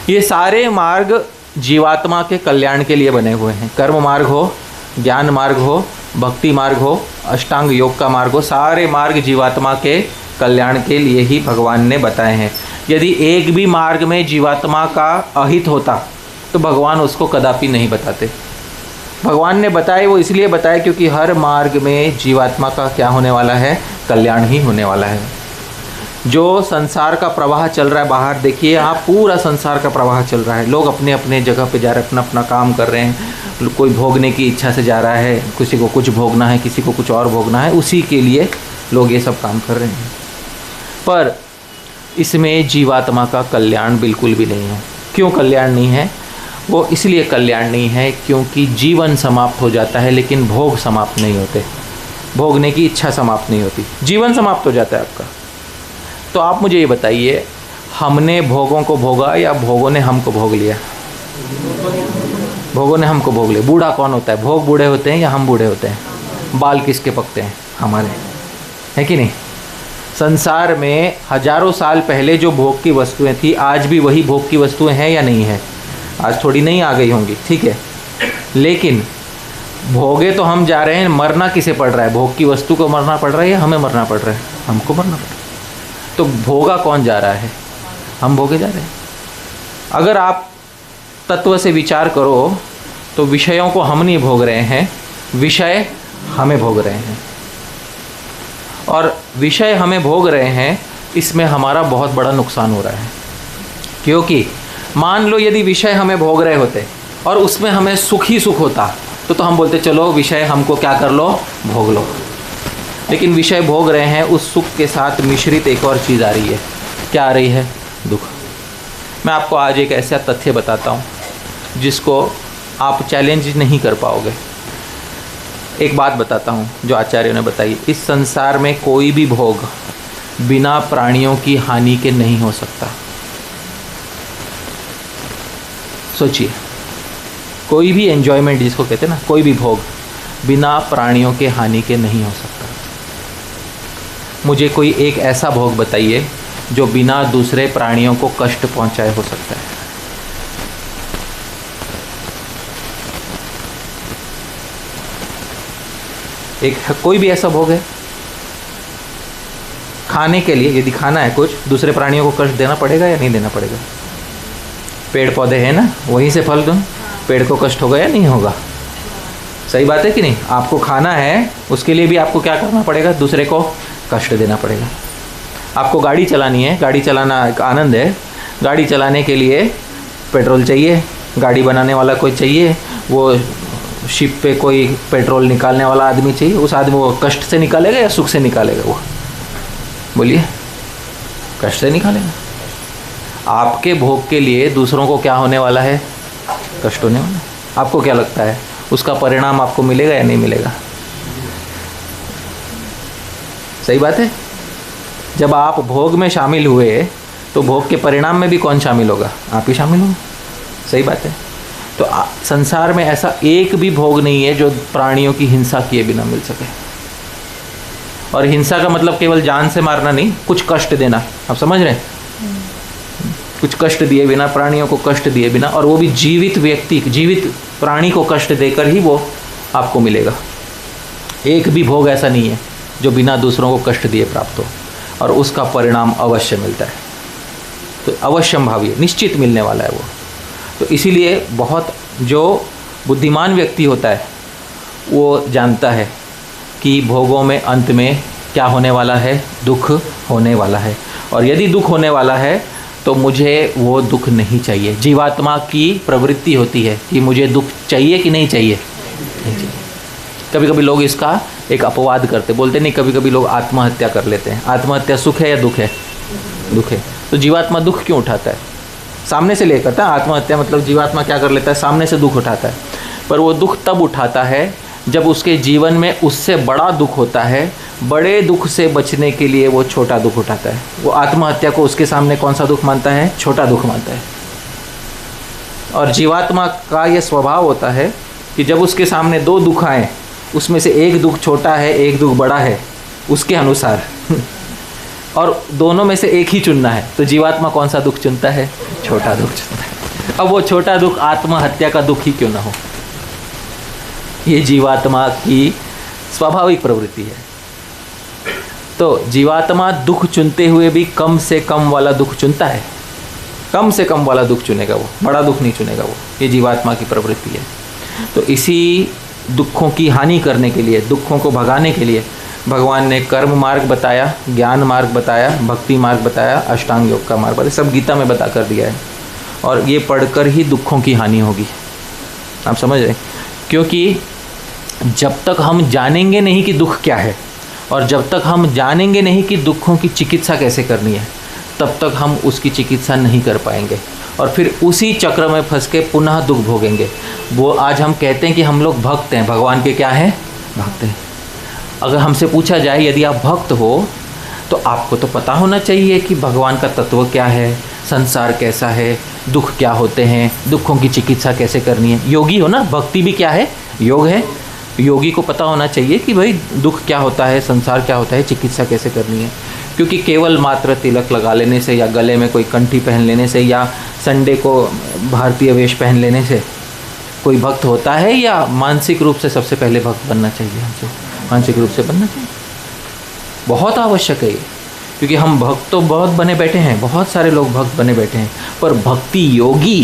ये सारे मार्ग जीवात्मा के कल्याण के लिए बने हुए हैं। कर्म मार्ग हो, ज्ञान मार्ग हो, भक्ति मार्ग हो, अष्टांग योग का मार्ग हो, सारे मार्ग जीवात्मा के कल्याण के लिए ही भगवान ने बताए हैं। यदि एक भी मार्ग में जीवात्मा का अहित होता तो भगवान उसको कदापि नहीं बताते। भगवान ने बताए, वो इसलिए बताए क्योंकि हर मार्ग में जीवात्मा का क्या होने वाला है, कल्याण ही होने वाला है। जो संसार का प्रवाह चल रहा है बाहर, देखिए यहाँ पूरा संसार का प्रवाह चल रहा है। लोग अपने अपने जगह पे जा रहे हैं, अपना अपना काम कर रहे हैं। कोई भोगने की इच्छा से जा रहा है, किसी को कुछ भोगना है, किसी को कुछ और भोगना है, उसी के लिए लोग ये सब काम कर रहे हैं। पर इसमें जीवात्मा का कल्याण बिल्कुल भी नहीं है। क्यों कल्याण नहीं है? वो इसलिए कल्याण नहीं है क्योंकि जीवन समाप्त हो जाता है लेकिन भोग समाप्त नहीं होते, भोगने की इच्छा समाप्त नहीं होती, जीवन समाप्त हो जाता है आपका। तो आप मुझे ये बताइए, हमने भोगों को भोगा या भोगों ने हमको भोग लिया? भोगों ने हमको भोग लिया। बूढ़ा कौन होता है? भोग बूढ़े होते हैं या हम बूढ़े होते हैं? बाल किसके पकते हैं? हमारे, है कि नहीं? संसार में हजारों साल पहले जो भोग की वस्तुएं थी, आज भी वही भोग की वस्तुएं हैं या नहीं है? आज थोड़ी नहीं आ गई होंगी, ठीक है, लेकिन भोगे तो हम जा रहे हैं। मरना किसे पड़ रहा है? भोग की वस्तु को मरना पड़ रहा है या हमें मरना पड़ रहा है? हमको मरना पड़ रहा है। तो भोगा कौन जा रहा है? हम भोगे जा रहे हैं। अगर आप तत्व से विचार करो तो विषयों को हम नहीं भोग रहे हैं, विषय हमें भोग रहे हैं। और विषय हमें भोग रहे हैं, इसमें हमारा बहुत बड़ा नुकसान हो रहा है। क्योंकि मान लो यदि विषय हमें भोग रहे होते और उसमें हमें सुख ही सुख होता तो हम बोलते चलो विषय हमको क्या कर लो, भोग लो। लेकिन विषय भोग रहे हैं, उस सुख के साथ मिश्रित एक और चीज़ आ रही है। क्या आ रही है? दुख। मैं आपको आज एक ऐसा तथ्य बताता हूँ जिसको आप चैलेंज नहीं कर पाओगे। एक बात बताता हूँ जो आचार्यों ने बताई। इस संसार में कोई भी भोग बिना प्राणियों की हानि के नहीं हो सकता। सोचिए, कोई भी एंजॉयमेंट जिसको कहते हैं ना, कोई भी भोग बिना प्राणियों के हानि के नहीं हो सकता। मुझे कोई एक ऐसा भोग बताइए जो बिना दूसरे प्राणियों को कष्ट पहुंचाए हो सकता है। एक कोई भी ऐसा भोग है खाने के लिए, यदि खाना है कुछ, दूसरे प्राणियों को कष्ट देना पड़ेगा या नहीं देना पड़ेगा? पेड़ पौधे हैं ना, वहीं से फल दूँ, पेड़ को कष्ट होगा या नहीं होगा? सही बात है कि नहीं? आपको खाना है, उसके लिए भी आपको क्या करना पड़ेगा? दूसरे को कष्ट देना पड़ेगा। आपको गाड़ी चलानी है, गाड़ी चलाना एक आनंद है, गाड़ी चलाने के लिए पेट्रोल चाहिए, गाड़ी बनाने वाला कोई चाहिए, वो शिप पे कोई पेट्रोल निकालने वाला आदमी चाहिए। उस आदमी वो कष्ट से निकालेगा या सुख से निकालेगा? वो बोलिए, कष्ट से निकालेगा। आपके भोग के लिए दूसरों को क्या होने वाला है? कष्ट होने वाला है। आपको क्या लगता है उसका परिणाम आपको मिलेगा या नहीं मिलेगा? सही बात है। जब आप भोग में शामिल हुए तो भोग के परिणाम में भी कौन शामिल होगा? आप ही शामिल होंगे। सही बात है। तो संसार में ऐसा एक भी भोग नहीं है जो प्राणियों की हिंसा किए बिना मिल सके। और हिंसा का मतलब केवल जान से मारना नहीं, कुछ कष्ट देना। आप समझ रहे हैं? कुछ कष्ट दिए बिना, प्राणियों को कष्ट दिए बिना, और वो भी जीवित व्यक्ति, जीवित प्राणी को कष्ट देकर ही वो आपको मिलेगा। एक भी भोग ऐसा नहीं है जो बिना दूसरों को कष्ट दिए प्राप्त हो, और उसका परिणाम अवश्य मिलता है। तो अवश्यंभावी है, निश्चित मिलने वाला है वो। तो इसीलिए बहुत जो बुद्धिमान व्यक्ति होता है वो जानता है कि भोगों में अंत में क्या होने वाला है? दुख होने वाला है। और यदि दुख होने वाला है तो मुझे वो दुख नहीं चाहिए। जीवात्मा की प्रवृत्ति होती है कि मुझे दुख चाहिए कि नहीं चाहिए? नहीं चाहिए। कभी कभी लोग इसका एक अपवाद करते, बोलते नहीं, कभी कभी लोग आत्महत्या कर लेते हैं। आत्महत्या सुख है या दुख है? दुख है। तो जीवात्मा दुख क्यों उठाता है? सामने से ले करता है आत्महत्या, मतलब जीवात्मा क्या कर लेता है? सामने से दुख उठाता है। पर वो दुख तब उठाता है जब उसके जीवन में उससे बड़ा दुख होता है। बड़े दुख से बचने के लिए वो छोटा दुख उठाता है। वो आत्महत्या को उसके सामने कौन सा दुख मानता है? छोटा दुख मानता है। और जीवात्मा का ये स्वभाव होता है कि जब उसके सामने दो दुख आए, उसमें से एक दुख छोटा है, एक दुख बड़ा है, उसके अनुसार और दोनों में से एक ही चुनना है, तो जीवात्मा कौन सा दुख चुनता है? छोटा दुख चुनता है। अब वो छोटा दुख आत्महत्या का दुख ही क्यों ना हो, ये जीवात्मा की स्वाभाविक प्रवृत्ति है। तो जीवात्मा दुख चुनते हुए भी कम से कम वाला दुख चुनता है, कम से कम वाला दुख चुनेगा वो, बड़ा दुख नहीं चुनेगा वो, ये जीवात्मा की प्रवृत्ति है। तो इसी दुखों की हानि करने के लिए, दुखों को भगाने के लिए भगवान ने कर्म मार्ग बताया, ज्ञान मार्ग बताया, भक्ति मार्ग बताया, अष्टांग योग का मार्ग बताया, सब गीता में बता कर दिया है। और ये पढ़कर ही दुखों की हानि होगी, आप समझ रहे हैं? क्योंकि जब तक हम जानेंगे नहीं कि दुख क्या है, और जब तक हम जानेंगे नहीं कि दुखों की चिकित्सा कैसे करनी है, तब तक हम उसकी चिकित्सा नहीं कर पाएंगे और फिर उसी चक्र में फंस के पुनः दुख भोगेंगे। वो आज हम कहते हैं कि हम लोग भक्त हैं, भगवान के क्या हैं? भक्त हैं। अगर हमसे पूछा जाए यदि आप भक्त हो तो आपको तो पता होना चाहिए कि भगवान का तत्व क्या है, संसार कैसा है, दुख क्या होते हैं, दुखों की चिकित्सा कैसे करनी है। योगी हो ना, भक्ति भी क्या है? योग है। योगी को पता होना चाहिए कि भाई दुख क्या होता है, संसार क्या होता है, चिकित्सा कैसे करनी है। क्योंकि केवल मात्र तिलक लगा लेने से या गले में कोई कंठी पहन लेने से या संडे को भारतीय वेश पहन लेने से कोई भक्त होता है, या मानसिक रूप से सबसे पहले भक्त बनना चाहिए हमसे, मानसिक रूप से बनना चाहिए। बहुत आवश्यक है ये, क्योंकि हम भक्त तो बहुत बने बैठे हैं, बहुत सारे लोग भक्त बने बैठे हैं, पर भक्ति योगी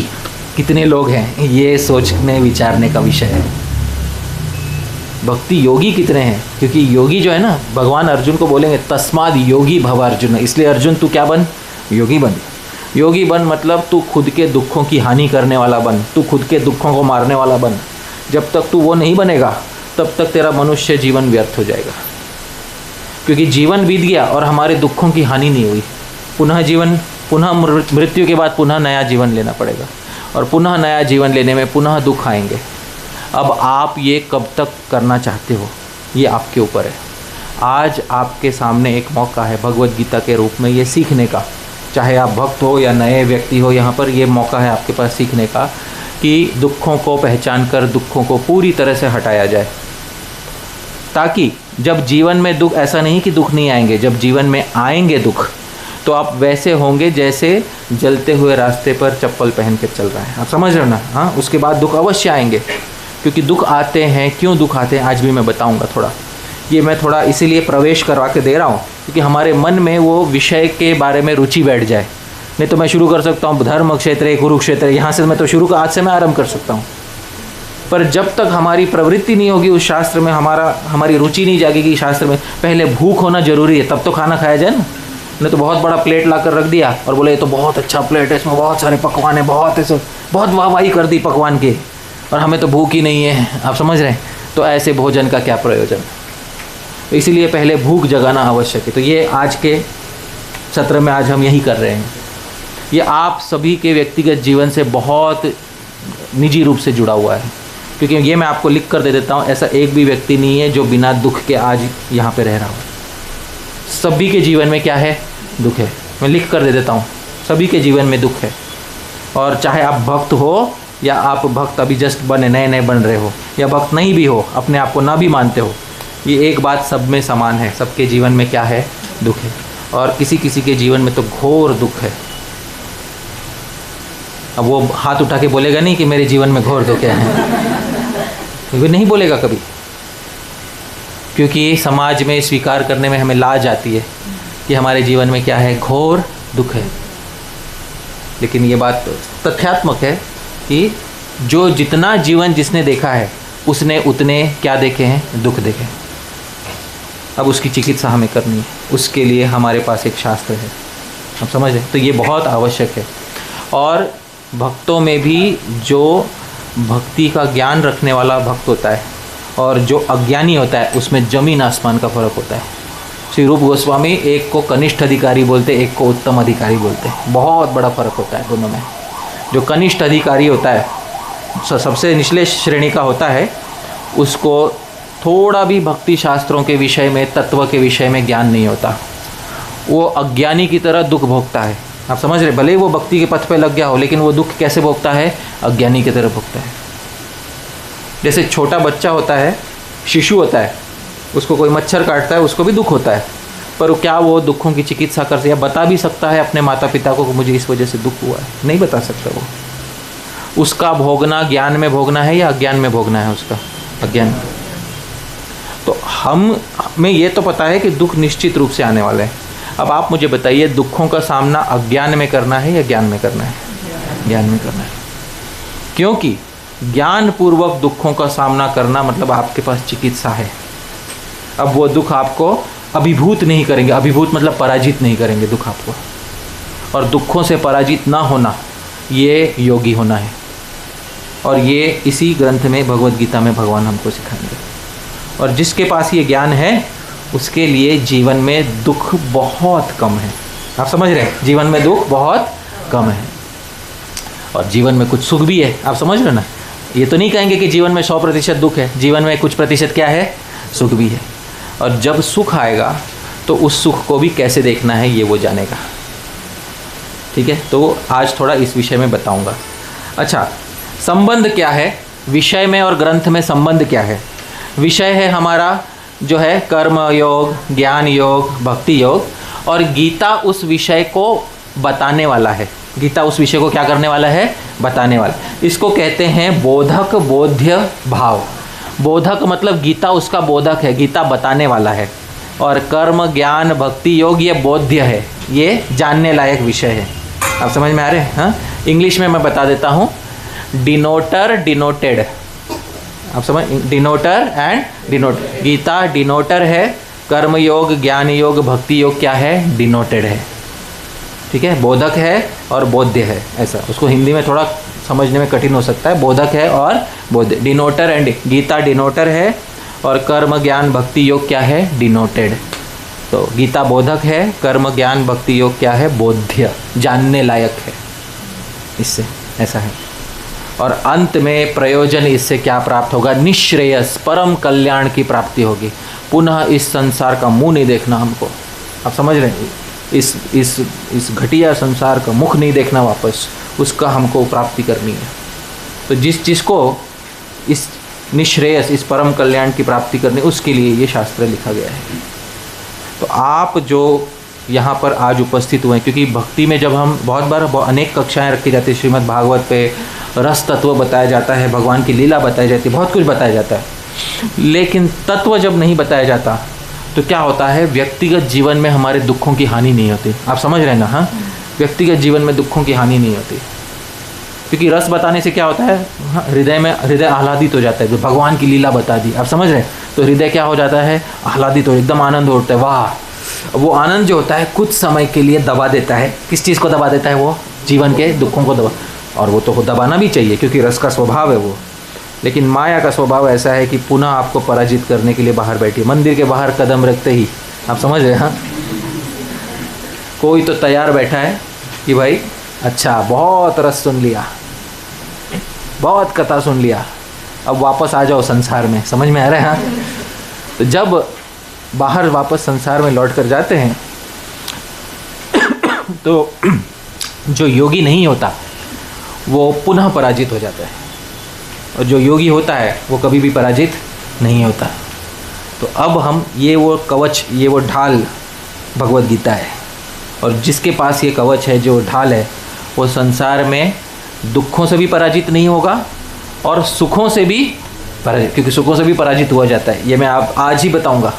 कितने लोग हैं ये सोचने विचारने का विषय है। भक्ति योगी कितने हैं? क्योंकि योगी जो है ना, भगवान अर्जुन को बोलेंगे तस्माद योगी भव अर्जुन, इसलिए अर्जुन तू क्या बन? योगी बन। योगी बन मतलब तू खुद के दुखों की हानि करने वाला बन, तू खुद के दुखों को मारने वाला बन। जब तक तू वो नहीं बनेगा तब तक तेरा मनुष्य जीवन व्यर्थ हो जाएगा, क्योंकि जीवन बीत गया और हमारे दुखों की हानि नहीं हुई। पुनः जीवन, पुनः मृत्यु के बाद पुनः नया जीवन लेना पड़ेगा, और पुनः नया जीवन लेने में पुनः दुख आएंगे। अब आप ये कब तक करना चाहते हो, ये आपके ऊपर है। आज आपके सामने एक मौका है भगवत गीता के रूप में ये सीखने का, चाहे आप भक्त हो या नए व्यक्ति हो, यहाँ पर ये मौका है आपके पास सीखने का कि दुखों को पहचान कर दुखों को पूरी तरह से हटाया जाए, ताकि जब जीवन में दुख, ऐसा नहीं कि दुख नहीं आएंगे, जब जीवन में आएंगे दुख तो आप वैसे होंगे जैसे जलते हुए रास्ते पर चप्पल पहन के चल रहा है। आप समझ रहे हो ना? हाँ, उसके बाद दुख अवश्य आएंगे, क्योंकि दुख आते हैं। क्यों दुख आते हैं आज भी मैं बताऊंगा थोड़ा। ये मैं थोड़ा इसीलिए प्रवेश करवा के दे रहा हूँ क्योंकि हमारे मन में वो विषय के बारे में रुचि बैठ जाए। नहीं तो मैं शुरू कर सकता हूँ धर्म क्षेत्र, कुरुक्षेत्र, यहाँ से मैं तो शुरू का आज से मैं आरंभ कर सकता हूँ, पर जब तक हमारी प्रवृत्ति नहीं होगी उस शास्त्र में, हमारी रुचि नहीं जागेगी शास्त्र में। पहले भूख होना जरूरी है, तब तो खाना खाया जाए ना। नहीं तो बहुत बड़ा प्लेट ला कर रख दिया और बोले ये तो बहुत अच्छा प्लेट है, इसमें बहुत सारे पकवान है, बहुत वाहवाही कर दी पकवान के, और हमें तो भूख ही नहीं है। आप समझ रहे हैं? तो ऐसे भोजन का क्या प्रयोजन? तो इसीलिए पहले भूख जगाना आवश्यक है। तो ये आज के सत्र में आज हम यही कर रहे हैं। ये आप सभी के व्यक्तिगत जीवन से बहुत निजी रूप से जुड़ा हुआ है, क्योंकि ये मैं आपको लिख कर दे देता हूँ, ऐसा एक भी व्यक्ति नहीं है जो बिना दुख के आज यहाँ पे रह रहा हो। सभी के जीवन में क्या है? दुख है। मैं लिख कर दे देता हूँ, सभी के जीवन में दुख है। और चाहे आप भक्त हो या आप भक्त अभी जस्ट बने, नए नए बन रहे हो, या भक्त नहीं भी हो, अपने आप को ना भी मानते हो, ये एक बात सब में समान है। सबके जीवन में क्या है? दुख है। और किसी किसी के जीवन में तो घोर दुख है। अब वो हाथ उठा के बोलेगा नहीं कि मेरे जीवन में घोर दुख है, वो नहीं बोलेगा कभी, क्योंकि समाज में स्वीकार करने में हमें लाज आती है कि हमारे जीवन में क्या है? घोर दुख है। लेकिन ये बात तथ्यात्मक है कि जो जितना जीवन जिसने देखा है उसने उतने क्या देखे हैं? दुख देखे। अब उसकी चिकित्सा हमें करनी है, उसके लिए हमारे पास एक शास्त्र है। आप समझ रहे? तो ये बहुत आवश्यक है। और भक्तों में भी जो भक्ति का ज्ञान रखने वाला भक्त होता है और जो अज्ञानी होता है उसमें ज़मीन आसमान का फ़र्क होता है। श्री रूप गोस्वामी एक को कनिष्ठ अधिकारी बोलते, एक को उत्तम अधिकारी बोलते हैं। बहुत बड़ा फ़र्क होता है दोनों में। जो कनिष्ठ अधिकारी होता है, सबसे निचले श्रेणी का होता है, उसको थोड़ा भी भक्ति शास्त्रों के विषय में, तत्व के विषय में ज्ञान नहीं होता। वो अज्ञानी की तरह दुख भोगता है। आप समझ रहे? भले ही वो भक्ति के पथ पे लग गया हो, लेकिन वो दुख कैसे भोगता है? अज्ञानी की तरह भोगता है। जैसे छोटा बच्चा होता है, शिशु होता है, उसको कोई मच्छर काटता है, उसको भी दुख होता है, पर क्या वो दुखों की चिकित्सा कर या बता भी सकता है अपने माता पिता को कि मुझे इस वजह से दुख हुआ है? नहीं बता सकता वो। उसका भोगना ज्ञान में भोगना है या अज्ञान में भोगना है? उसका अज्ञान। तो हमें ये तो पता है कि दुख निश्चित रूप से आने वाले हैं। अब आप मुझे बताइए, दुखों का सामना अज्ञान में करना है या ज्ञान में करना है? ज्ञान में करना है, क्योंकि ज्ञान पूर्वक दुखों का सामना करना मतलब आपके पास चिकित्सा है। अब वो दुख आपको अभिभूत नहीं करेंगे, अभिभूत मतलब पराजित नहीं करेंगे दुख आपको। और दुखों से पराजित ना होना, ये योगी होना है। और ये इसी ग्रंथ में, भगवद गीता में भगवान हमको सिखाएंगे। और जिसके पास ये ज्ञान है उसके लिए जीवन में दुख बहुत कम है। आप समझ रहे हैं? जीवन में दुख बहुत कम है और जीवन में कुछ सुख भी है। आप समझ रहे हो ना? ये तो नहीं कहेंगे कि जीवन में 100% दुख है, जीवन में कुछ प्रतिशत क्या है? सुख भी है। और जब सुख आएगा तो उस सुख को भी कैसे देखना है ये वो जानेगा। ठीक है, तो आज थोड़ा इस विषय में बताऊंगा। अच्छा, संबंध क्या है विषय में और ग्रंथ में? संबंध क्या है? विषय है हमारा जो है कर्म योग, ज्ञान योग, भक्ति योग, और गीता उस विषय को बताने वाला है। गीता उस विषय को क्या करने वाला है? बताने वाला। इसको कहते हैं बोधक, बोध्य भाव। बोधक मतलब गीता उसका बोधक है, गीता बताने वाला है। और कर्म, ज्ञान, भक्ति योग ये बोध्य है, ये जानने लायक विषय है। आप समझ में आ रहे हैं? हाँ, इंग्लिश में मैं बता देता हूँ। Denoter, denoted. आप समझ, denoter and denote. Gita denoter है, कर्म योग, ज्ञान योग, भक्ति योग क्या है? डिनोटेड है। ठीक है, बोधक है और बोध्य है। ऐसा उसको हिंदी में थोड़ा समझने में कठिन हो सकता है। बोधक है और बोध्य, डिनोटर एंड। गीता डिनोटर है और कर्म, ज्ञान, भक्ति योग क्या है? डिनोटेड। तो गीता बोधक है, कर्म, ज्ञान, भक्ति योग क्या है? बोध्य, जानने लायक है इससे। ऐसा है। और अंत में प्रयोजन इससे क्या प्राप्त होगा? निश्रेयस, परम कल्याण की प्राप्ति होगी। पुनः इस संसार का मुंह नहीं देखना हमको। आप समझ रहे हैं? इस घटिया संसार का मुख नहीं देखना वापस, उसका हमको प्राप्ति करनी है। तो जिसको इस निश्रेयस, इस परम कल्याण की प्राप्ति करनी, उसके लिए ये शास्त्र लिखा गया है। तो आप जो यहाँ पर आज उपस्थित हुए हैं, क्योंकि भक्ति में जब हम बहुत बार अनेक कक्षाएं रखी जाती है, श्रीमद् भागवत पे रस तत्व बताया जाता है, भगवान की लीला बताई जाती है, बहुत कुछ बताया जाता है। लेकिन तत्व जब नहीं बताया जाता तो क्या होता है? व्यक्तिगत जीवन में हमारे दुखों की हानि नहीं होती। आप समझ रहे हैं ना? हाँ, व्यक्तिगत जीवन में दुखों की हानि नहीं होती, क्योंकि रस बताने से क्या होता है? हाँ, हृदय आह्लादित हो जाता है। भगवान की लीला बता दी, आप समझ रहे हैं, तो हृदय क्या हो जाता है? आह्लादित हो, एकदम आनंद होता है। वाह! वो आनंद जो होता है कुछ समय के लिए दबा देता है। किस चीज़ को दबा देता है? वो जीवन के दुखों को दबा। और वो तो दबाना भी चाहिए, क्योंकि रस का स्वभाव है वो। लेकिन माया का स्वभाव ऐसा है कि पुनः आपको पराजित करने के लिए बाहर बैठी है। मंदिर के बाहर कदम रखते ही, आप समझ रहे हैं? हाँ, कोई तो तैयार बैठा है कि भाई अच्छा, बहुत रस सुन लिया, बहुत कथा सुन लिया, अब वापस आ जाओ संसार में। समझ में आ रहा है? हाँ, तो जब बाहर वापस संसार में लौट कर जाते हैं तो जो योगी नहीं होता वो पुनः पराजित हो जाता है, और जो योगी होता है वो कभी भी पराजित नहीं होता। तो अब हम ये वो कवच, ये वो ढाल भगवद गीता है, और जिसके पास ये कवच है, जो ढाल है, वो संसार में दुखों से भी पराजित नहीं होगा और सुखों से भी पराजित, क्योंकि सुखों से भी पराजित हुआ जाता है। ये मैं आप आज ही बताऊंगा।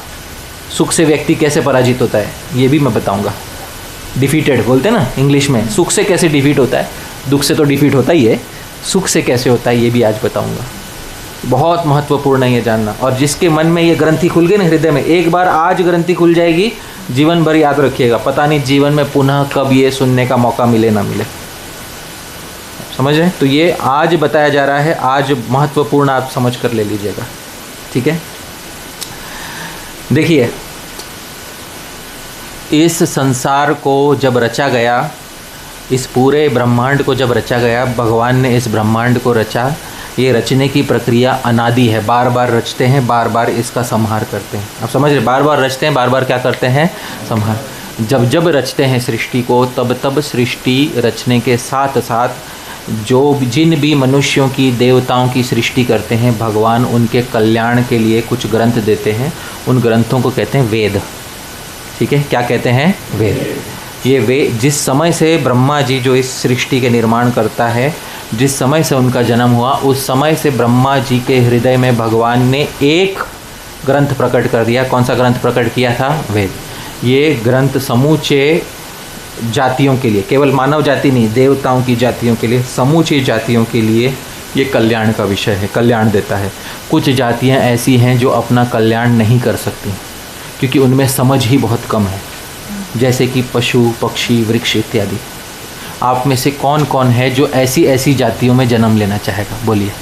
सुख से व्यक्ति कैसे पराजित होता है ये भी मैं बताऊंगा। डिफीटेड बोलते हैं ना इंग्लिश में, सुख से कैसे डिफीट होता है। दुख से तो डिफीट होता ही है, सुख से कैसे होता है ये भी आज बताऊंगा। बहुत महत्वपूर्ण है ये जानना। और जिसके मन में ये ग्रंथि खुल गई ना, हृदय में, एक बार आज ग्रंथि खुल जाएगी, जीवन भर याद रखिएगा। पता नहीं जीवन में पुनः कब ये सुनने का मौका मिले ना मिले। समझ रहे हैं? तो ये आज बताया जा रहा है, आज महत्वपूर्ण, आप समझ कर ले लीजिएगा। ठीक है, देखिए, इस संसार को जब रचा गया, इस पूरे ब्रह्मांड को जब रचा गया, भगवान ने इस ब्रह्मांड को रचा। ये रचने की प्रक्रिया अनादि है, बार बार रचते हैं, बार बार इसका संहार करते हैं। आप समझ रहे? बार बार रचते हैं, बार बार क्या करते हैं? संहार। जब जब रचते हैं सृष्टि को, तब तब सृष्टि रचने के साथ साथ जिन भी मनुष्यों की, देवताओं की सृष्टि करते हैं, भगवान उनके कल्याण के लिए कुछ ग्रंथ देते हैं। उन ग्रंथों को कहते हैं वेद। ठीक है, क्या कहते हैं? वेद। ये वे जिस समय से ब्रह्मा जी जो इस सृष्टि के निर्माण करता है, जिस समय से उनका जन्म हुआ, उस समय से ब्रह्मा जी के हृदय में भगवान ने एक ग्रंथ प्रकट कर दिया। कौन सा ग्रंथ प्रकट किया था? वेद। ये ग्रंथ समूचे जातियों के लिए, केवल मानव जाति नहीं, देवताओं की जातियों के लिए, समूची जातियों के लिए ये कल्याण का विषय है, कल्याण देता है। कुछ जातियां ऐसी हैं जो अपना कल्याण नहीं कर सकती क्योंकि उनमें समझ ही बहुत कम है, जैसे कि पशु, पक्षी, वृक्ष इत्यादि। आप में से कौन कौन है जो ऐसी ऐसी जातियों में जन्म लेना चाहेगा? बोलिए,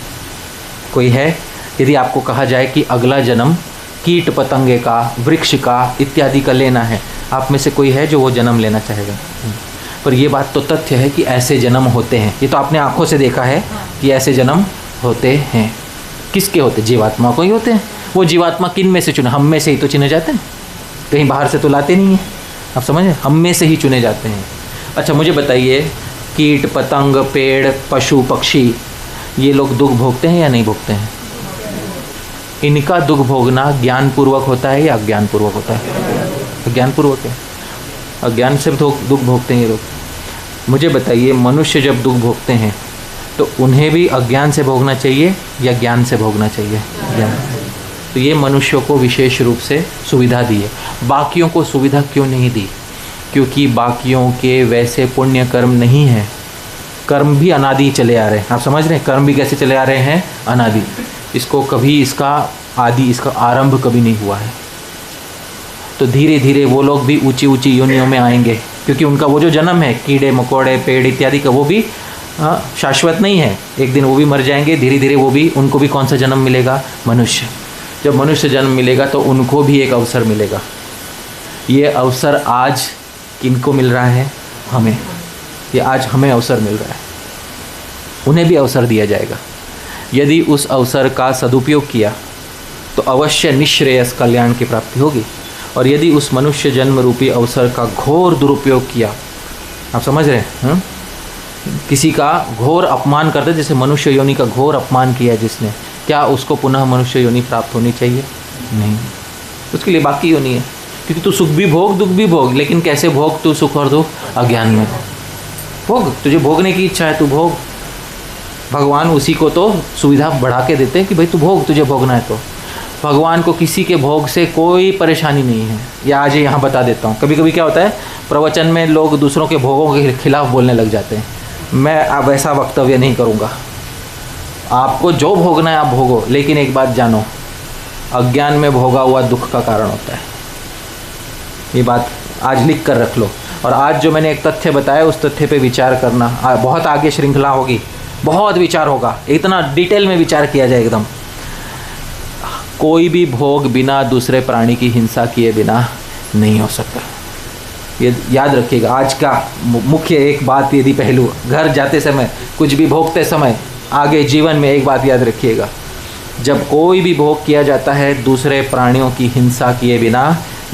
कोई है? यदि आपको कहा जाए कि अगला जन्म कीट पतंगे का, वृक्ष का इत्यादि का लेना है, आप में से कोई है जो वो जन्म लेना चाहेगा? पर ये बात तो तथ्य है कि ऐसे जन्म होते हैं। ये तो आपने आंखों से देखा है कि ऐसे जन्म होते हैं। किसके होते? जीवात्मा को ही होते हैं। वो जीवात्मा किन में से चुने? हम में से ही तो चुने जाते हैं, कहीं बाहर से तो लाते नहीं हैं। आप समझे? हम में से ही चुने जाते हैं। अच्छा मुझे बताइए, कीट पतंग, पेड़, पशु, पक्षी, ये लोग दुख भोगते हैं या नहीं भोगते हैं? इनका दुख भोगना ज्ञानपूर्वक होता है या अज्ञानपूर्वक होता है? अज्ञानपूर्वक है। अज्ञान से दुख भोगते हैं ये लोग। मुझे बताइए, मनुष्य जब दुख भोगते हैं तो उन्हें भी अज्ञान से भोगना चाहिए या ज्ञान से भोगना चाहिए? ज्ञान। तो ये मनुष्यों को विशेष रूप से सुविधा दी है। बाकियों को सुविधा क्यों नहीं दी? क्योंकि बाकियों के वैसे पुण्य कर्म नहीं है। कर्म भी अनादि चले आ रहे हैं। आप समझ रहे हैं? कर्म भी कैसे चले आ रहे हैं? अनादि। इसको कभी इसका आदि, इसका आरंभ कभी नहीं हुआ है। तो धीरे धीरे वो लोग भी ऊंची ऊंची योनियों में आएंगे, क्योंकि उनका वो जो जन्म है, कीड़े मकोड़े, पेड़ इत्यादि का, वो भी शाश्वत नहीं है। एक दिन वो भी मर जाएंगे। धीरे धीरे वो भी, उनको भी कौन सा जन्म मिलेगा? मनुष्य। जब मनुष्य जन्म मिलेगा तो उनको भी एक अवसर मिलेगा। ये अवसर आज किनको मिल रहा है? हमें। ये आज हमें अवसर मिल रहा है, उन्हें भी अवसर दिया जाएगा। यदि उस अवसर का सदुपयोग किया तो अवश्य निश्रेयस कल्याण की प्राप्ति होगी। और यदि उस मनुष्य जन्म रूपी अवसर का घोर दुरुपयोग किया, आप समझ रहे हैं, किसी का घोर अपमान करते, जैसे मनुष्य योनि का घोर अपमान किया जिसने, क्या उसको पुनः मनुष्य योनि प्राप्त होनी चाहिए? नहीं, उसके लिए बाकी योनि है। क्योंकि तू सुख भी भोग, दुख भी भोग, लेकिन कैसे भोग? तू सुख और दुख अज्ञान में भोग। तुझे भोगने की इच्छा है, तू भोग। भगवान उसी को तो सुविधा बढ़ा के देते हैं कि भाई तू भोग, तुझे भोगना है। तो भगवान को किसी के भोग से कोई परेशानी नहीं है। या आज यहाँ बता देता हूँ, कभी कभी क्या होता है, प्रवचन में लोग दूसरों के भोगों के खिलाफ बोलने लग जाते हैं। मैं अब ऐसा वक्तव्य नहीं करूँगा। आपको जो भोगना है आप भोगो, लेकिन एक बात जानो, अज्ञान में भोगा हुआ दुख का कारण होता है। ये बात आज लिख कर रख लो। और आज जो मैंने एक तथ्य बताया, उस तथ्य पे विचार करना। बहुत आगे श्रृंखला होगी, बहुत विचार होगा, इतना डिटेल में विचार किया जाए एकदम। कोई भी भोग बिना दूसरे प्राणी की हिंसा किए बिना नहीं हो सकता। ये याद रखिएगा। आज का मुख्य एक बात, यदि पहलू, घर जाते समय, कुछ भी भोगते समय, आगे जीवन में एक बात याद रखिएगा, जब कोई भी भोग किया जाता है दूसरे प्राणियों की हिंसा किए बिना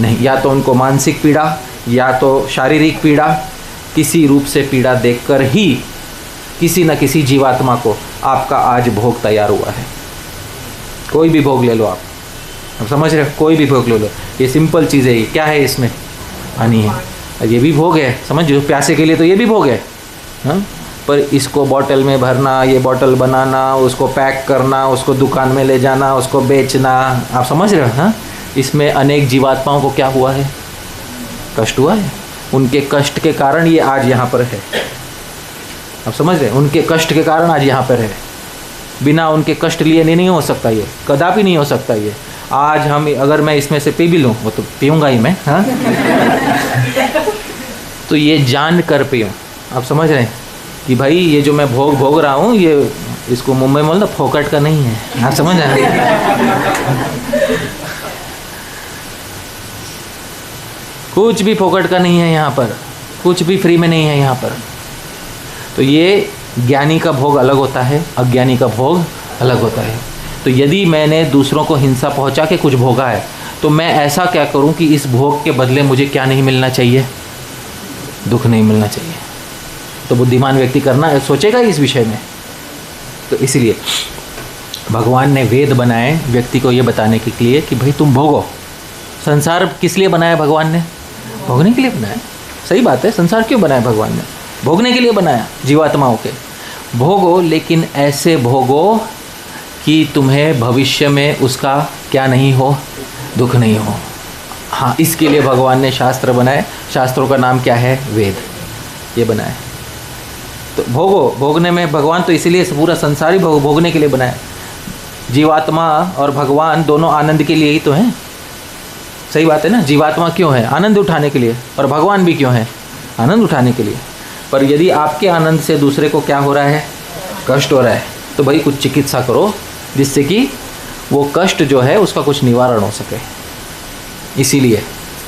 नहीं। या तो उनको मानसिक पीड़ा या तो शारीरिक पीड़ा, किसी रूप से पीड़ा देकर ही किसी न किसी जीवात्मा को आपका आज भोग तैयार हुआ है। कोई भी भोग ले लो आप समझ रहे हो? कोई भी भोग ले लो, ये सिंपल चीज़ है। ये क्या है? इसमें हानि है। ये भी भोग है, समझो, प्यासे के लिए तो ये भी भोग है। हाँ, पर इसको बॉटल में भरना, ये बॉटल बनाना, उसको पैक करना, उसको दुकान में ले जाना, उसको बेचना, आप समझ रहे हो? हाँ, इसमें अनेक जीवात्माओं को क्या हुआ है? कष्ट हुआ है। उनके कष्ट के कारण ये आज यहाँ पर है। आप समझ रहे हैं? उनके कष्ट के कारण आज यहाँ पर है। बिना उनके कष्ट लिए नहीं हो सकता, ये कदापि नहीं हो सकता। ये आज हम, अगर मैं इसमें से पी भी लूँ, वो तो पीऊँगा ही मैं, हाँ तो ये जान कर पीऊँ। आप समझ रहे हैं कि भाई ये जो मैं भोग रहा हूँ, ये इसको मुंबई में बोलता फोकट का नहीं है। आप समझ रहे हैं? कुछ भी फोकट का नहीं है यहाँ पर, कुछ भी फ्री में नहीं है यहाँ पर। तो ये ज्ञानी का भोग अलग होता है, अज्ञानी का भोग अलग होता है। तो यदि मैंने दूसरों को हिंसा पहुँचा के कुछ भोगा है, तो मैं ऐसा क्या करूँ कि इस भोग के बदले मुझे क्या नहीं मिलना चाहिए? दुख नहीं मिलना चाहिए। तो बुद्धिमान व्यक्ति करना सोचेगा इस विषय में। तो इसलिए भगवान ने वेद बनाए व्यक्ति को ये बताने के लिए कि भाई तुम भोगो। संसार किस लिए बनाया भगवान ने? भोगने के लिए बनाया। सही बात है, संसार क्यों बनाया भगवान ने? भोगने के लिए बनाया जीवात्माओं के। भोगो, लेकिन ऐसे भोगो कि तुम्हें भविष्य में उसका क्या नहीं हो, दुख नहीं हो। हाँ, इसके लिए भगवान ने शास्त्र बनाए। शास्त्रों का नाम क्या है? वेद। ये बनाए। तो भोगो, भोगने में भगवान तो इसीलिए पूरा संसार ही भोगने के लिए बनाया। जीवात्मा और भगवान दोनों आनंद के लिए ही तो हैं। सही बात है ना? जीवात्मा क्यों है? आनंद उठाने के लिए। और भगवान भी क्यों है? आनंद उठाने के लिए। पर यदि आपके आनंद से दूसरे को क्या हो रहा है? कष्ट हो रहा है, तो भाई कुछ चिकित्सा करो जिससे कि वो कष्ट जो है उसका कुछ निवारण हो सके। इसीलिए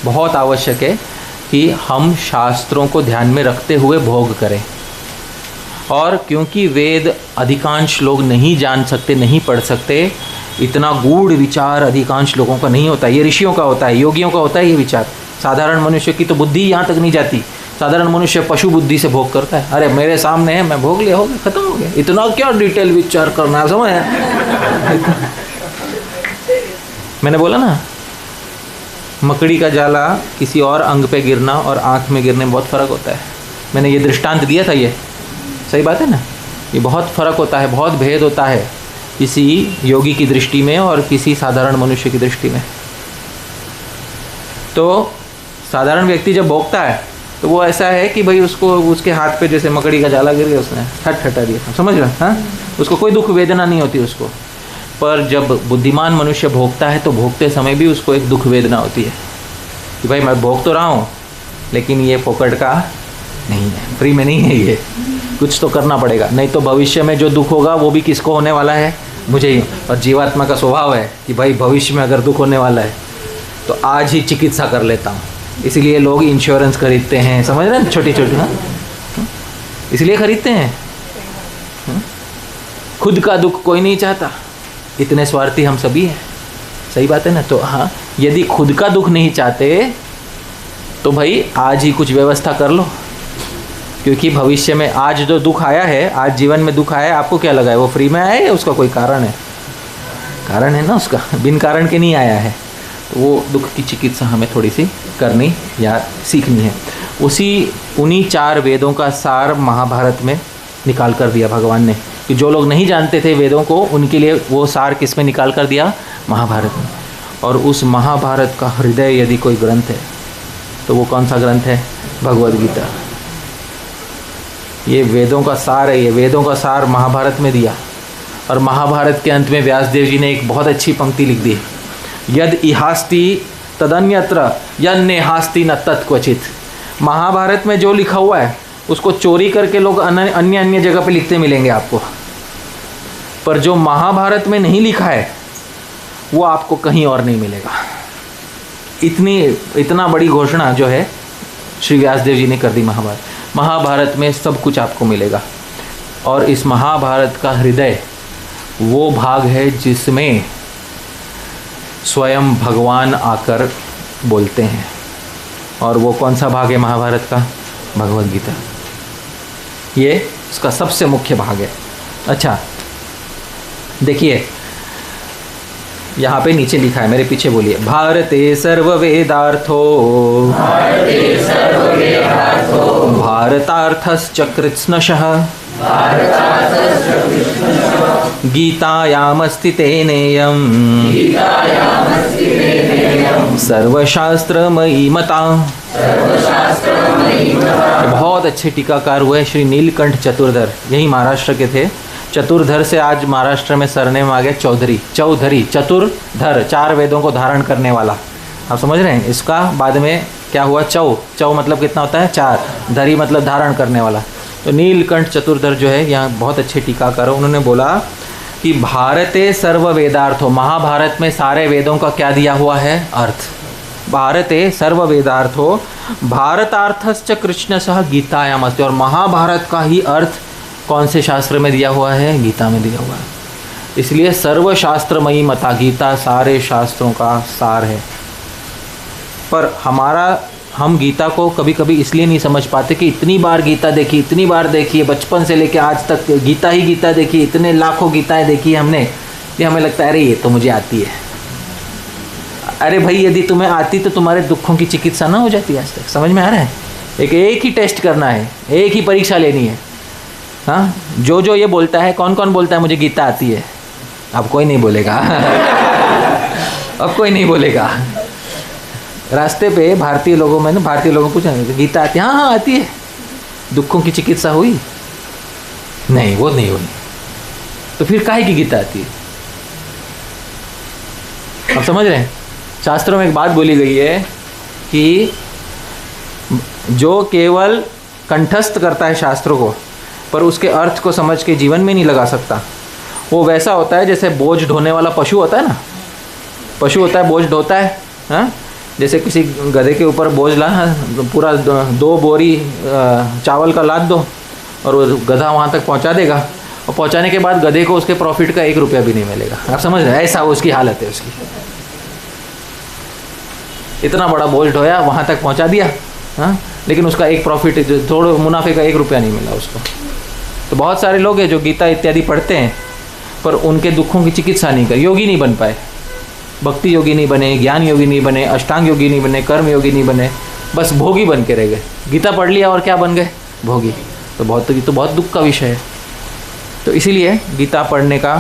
बहुत आवश्यक है कि हम शास्त्रों को ध्यान में रखते हुए भोग करें। और क्योंकि वेद अधिकांश लोग नहीं जान सकते, नहीं पढ़ सकते, इतना गूढ़ विचार अधिकांश लोगों का नहीं होता। ये ऋषियों का होता है, योगियों का होता है ये विचार। साधारण मनुष्य की तो बुद्धि यहाँ तक नहीं जाती। साधारण मनुष्य पशु बुद्धि से भोग करता है। अरे मेरे सामने है, मैं भोग लिया, हो गया, खत्म हो गया। इतना क्या डिटेल विचार करना है, समझ है? मैंने बोला ना, मकड़ी का जाला किसी और अंग पे गिरना और आँख में गिरने में बहुत फ़र्क होता है। मैंने ये दृष्टांत दिया था। ये सही बात है ना? ये बहुत फ़र्क होता है, बहुत भेद होता है किसी योगी की दृष्टि में और किसी साधारण मनुष्य की दृष्टि में। तो साधारण व्यक्ति जब भोगता है तो वो ऐसा है कि भाई उसको उसके हाथ पे जैसे मकड़ी का जाला गिर गया, उसने हट हटा दिया, समझ रहा? हाँ, उसको कोई दुख वेदना नहीं होती उसको। पर जब बुद्धिमान मनुष्य भोगता है तो भोगते समय भी उसको एक दुख वेदना होती है कि भाई मैं भोग तो रहा हूँ, लेकिन ये फोकट का नहीं है, फ्री में नहीं है, ये कुछ तो करना पड़ेगा, नहीं तो भविष्य में जो दुख होगा वो भी किसको होने वाला है? मुझे ही। और जीवात्मा का स्वभाव है कि भाई भविष्य में अगर दुख होने वाला है तो आज ही चिकित्सा कर लेता हूँ। इसीलिए लोग इंश्योरेंस खरीदते हैं, समझ रहे हैं? छोटी छोटी, हाँ, इसलिए खरीदते हैं। खुद का दुख कोई नहीं चाहता, इतने स्वार्थी हम सभी हैं। सही बात है ना? तो हाँ, यदि खुद का दुख नहीं चाहते तो भाई आज ही कुछ व्यवस्था कर लो, क्योंकि भविष्य में आज जो दुख आया है, आज जीवन में दुख आया है, आपको क्या लगा है वो फ्री में आया है या उसका कोई कारण है? कारण है ना उसका, बिन कारण के नहीं आया है। तो वो दुख की चिकित्सा हमें थोड़ी सी करनी या सीखनी है। उन्हीं 4 वेदों का सार महाभारत में निकाल कर दिया भगवान ने, कि जो लोग नहीं जानते थे वेदों को, उनके लिए वो सार किस में निकाल कर दिया? महाभारत में। और उस महाभारत का हृदय यदि कोई ग्रंथ है तो वो कौन सा ग्रंथ है? भगवद गीता। ये वेदों का सार है, ये वेदों का सार महाभारत में दिया। और महाभारत के अंत में व्यासदेव जी ने एक बहुत अच्छी पंक्ति लिख दी, यद इहास्ति तदन्यत्र यन्नेहास्ति न तत्क्वचित। महाभारत में जो लिखा हुआ है उसको चोरी करके लोग अन्य अन्य जगह पे लिखते मिलेंगे आपको, पर जो महाभारत में नहीं लिखा है वो आपको कहीं और नहीं मिलेगा। इतना बड़ी घोषणा जो है श्री व्यासदेव जी ने कर दी। महाभारत में सब कुछ आपको मिलेगा। और इस महाभारत का हृदय वो भाग है जिसमें स्वयं भगवान आकर बोलते हैं। और वो कौन सा भाग है महाभारत का? भगवद गीता। ये इसका सबसे मुख्य भाग है। अच्छा देखिए, यहाँ पे नीचे लिखा है, मेरे पीछे बोलिए, भारते सर्ववेदार्थो भारतार्थश्च कृत्स्नशः गीतायामस्ति तेनेयम् सर्वशास्त्रमयी मता। बहुत अच्छे टीकाकार हुए श्री नीलकंठ चतुर्धर, यही महाराष्ट्र के थे। चतुर्धर से आज महाराष्ट्र में सरनेम आ गया चौधरी। चतुर्धर, 4 वेदों को धारण करने वाला। आप समझ रहे हैं? इसका बाद में क्या हुआ? चौ मतलब कितना होता है? 4। धरी मतलब धारण करने वाला। तो नीलकंठ चतुर्धर जो है यहाँ बहुत अच्छे टीकाकार, उन्होंने बोला कि भारते सर्व वेदार्थो, महाभारत में सारे वेदों का क्या दिया हुआ है? अर्थ। भारते सर्व वेदार्थो भारतार्थश्च कृष्णशः गीतायामस्ति। और महाभारत का ही अर्थ कौन से शास्त्र में दिया हुआ है? गीता में दिया हुआ है। इसलिए सर्वशास्त्रमयी मता, गीता सारे शास्त्रों का सार है। पर हम गीता को कभी कभी इसलिए नहीं समझ पाते कि इतनी बार गीता देखी, इतनी बार देखी है, बचपन से लेकर आज तक गीता ही गीता देखी, इतने लाखों गीताएं देखी हमने, ये हमें लगता है अरे ये तो मुझे आती है। अरे भाई, यदि तुम्हें आती तो तुम्हारे दुखों की चिकित्सा ना हो जाती आज तक। समझ में आ रहा है? एक ही टेस्ट करना है, एक ही परीक्षा लेनी है। हाँ, जो ये बोलता है, कौन कौन बोलता है मुझे गीता आती है? अब कोई नहीं बोलेगा। अब कोई नहीं बोलेगा। रास्ते पे भारतीय लोगों को पूछा गीता आती है? हाँ हाँ आती है। दुखों की चिकित्सा हुई? नहीं, वो नहीं हुई। तो फिर काहे की गीता आती है? आप समझ रहे हैं? शास्त्रों में एक बात बोली गई है कि जो केवल कंठस्थ करता है शास्त्रों को पर उसके अर्थ को समझ के जीवन में नहीं लगा सकता, वो वैसा होता है जैसे बोझ ढोने वाला पशु होता है ना। पशु होता है, बोझ ढोता है। हाँ, जैसे किसी गधे के ऊपर बोझ ला, पूरा 2 बोरी चावल का लाद दो और वो गधा वहाँ तक पहुँचा देगा, और पहुँचाने के बाद गधे को उसके प्रॉफिट का 1 रुपया भी नहीं मिलेगा। आप समझ रहे हैं? ऐसा उसकी हालत है उसकी। इतना बड़ा बोझ ढोया, वहाँ तक पहुँचा दिया, हाँ, लेकिन उसका एक प्रॉफिट, थोड़ा मुनाफे का 1 रुपया नहीं मिला उसको। तो बहुत सारे लोग हैं जो गीता इत्यादि पढ़ते हैं पर उनके दुखों की चिकित्सा नहीं कर, योगी नहीं बन पाए, भक्ति योगी नहीं बने, ज्ञान योगी नहीं बने, अष्टांग योगी नहीं बने, कर्म योगी नहीं बने, बस भोगी बन के रह गए। गीता पढ़ लिया और क्या बन गए? भोगी। तो बहुत दुख का विषय है। तो इसीलिए गीता पढ़ने का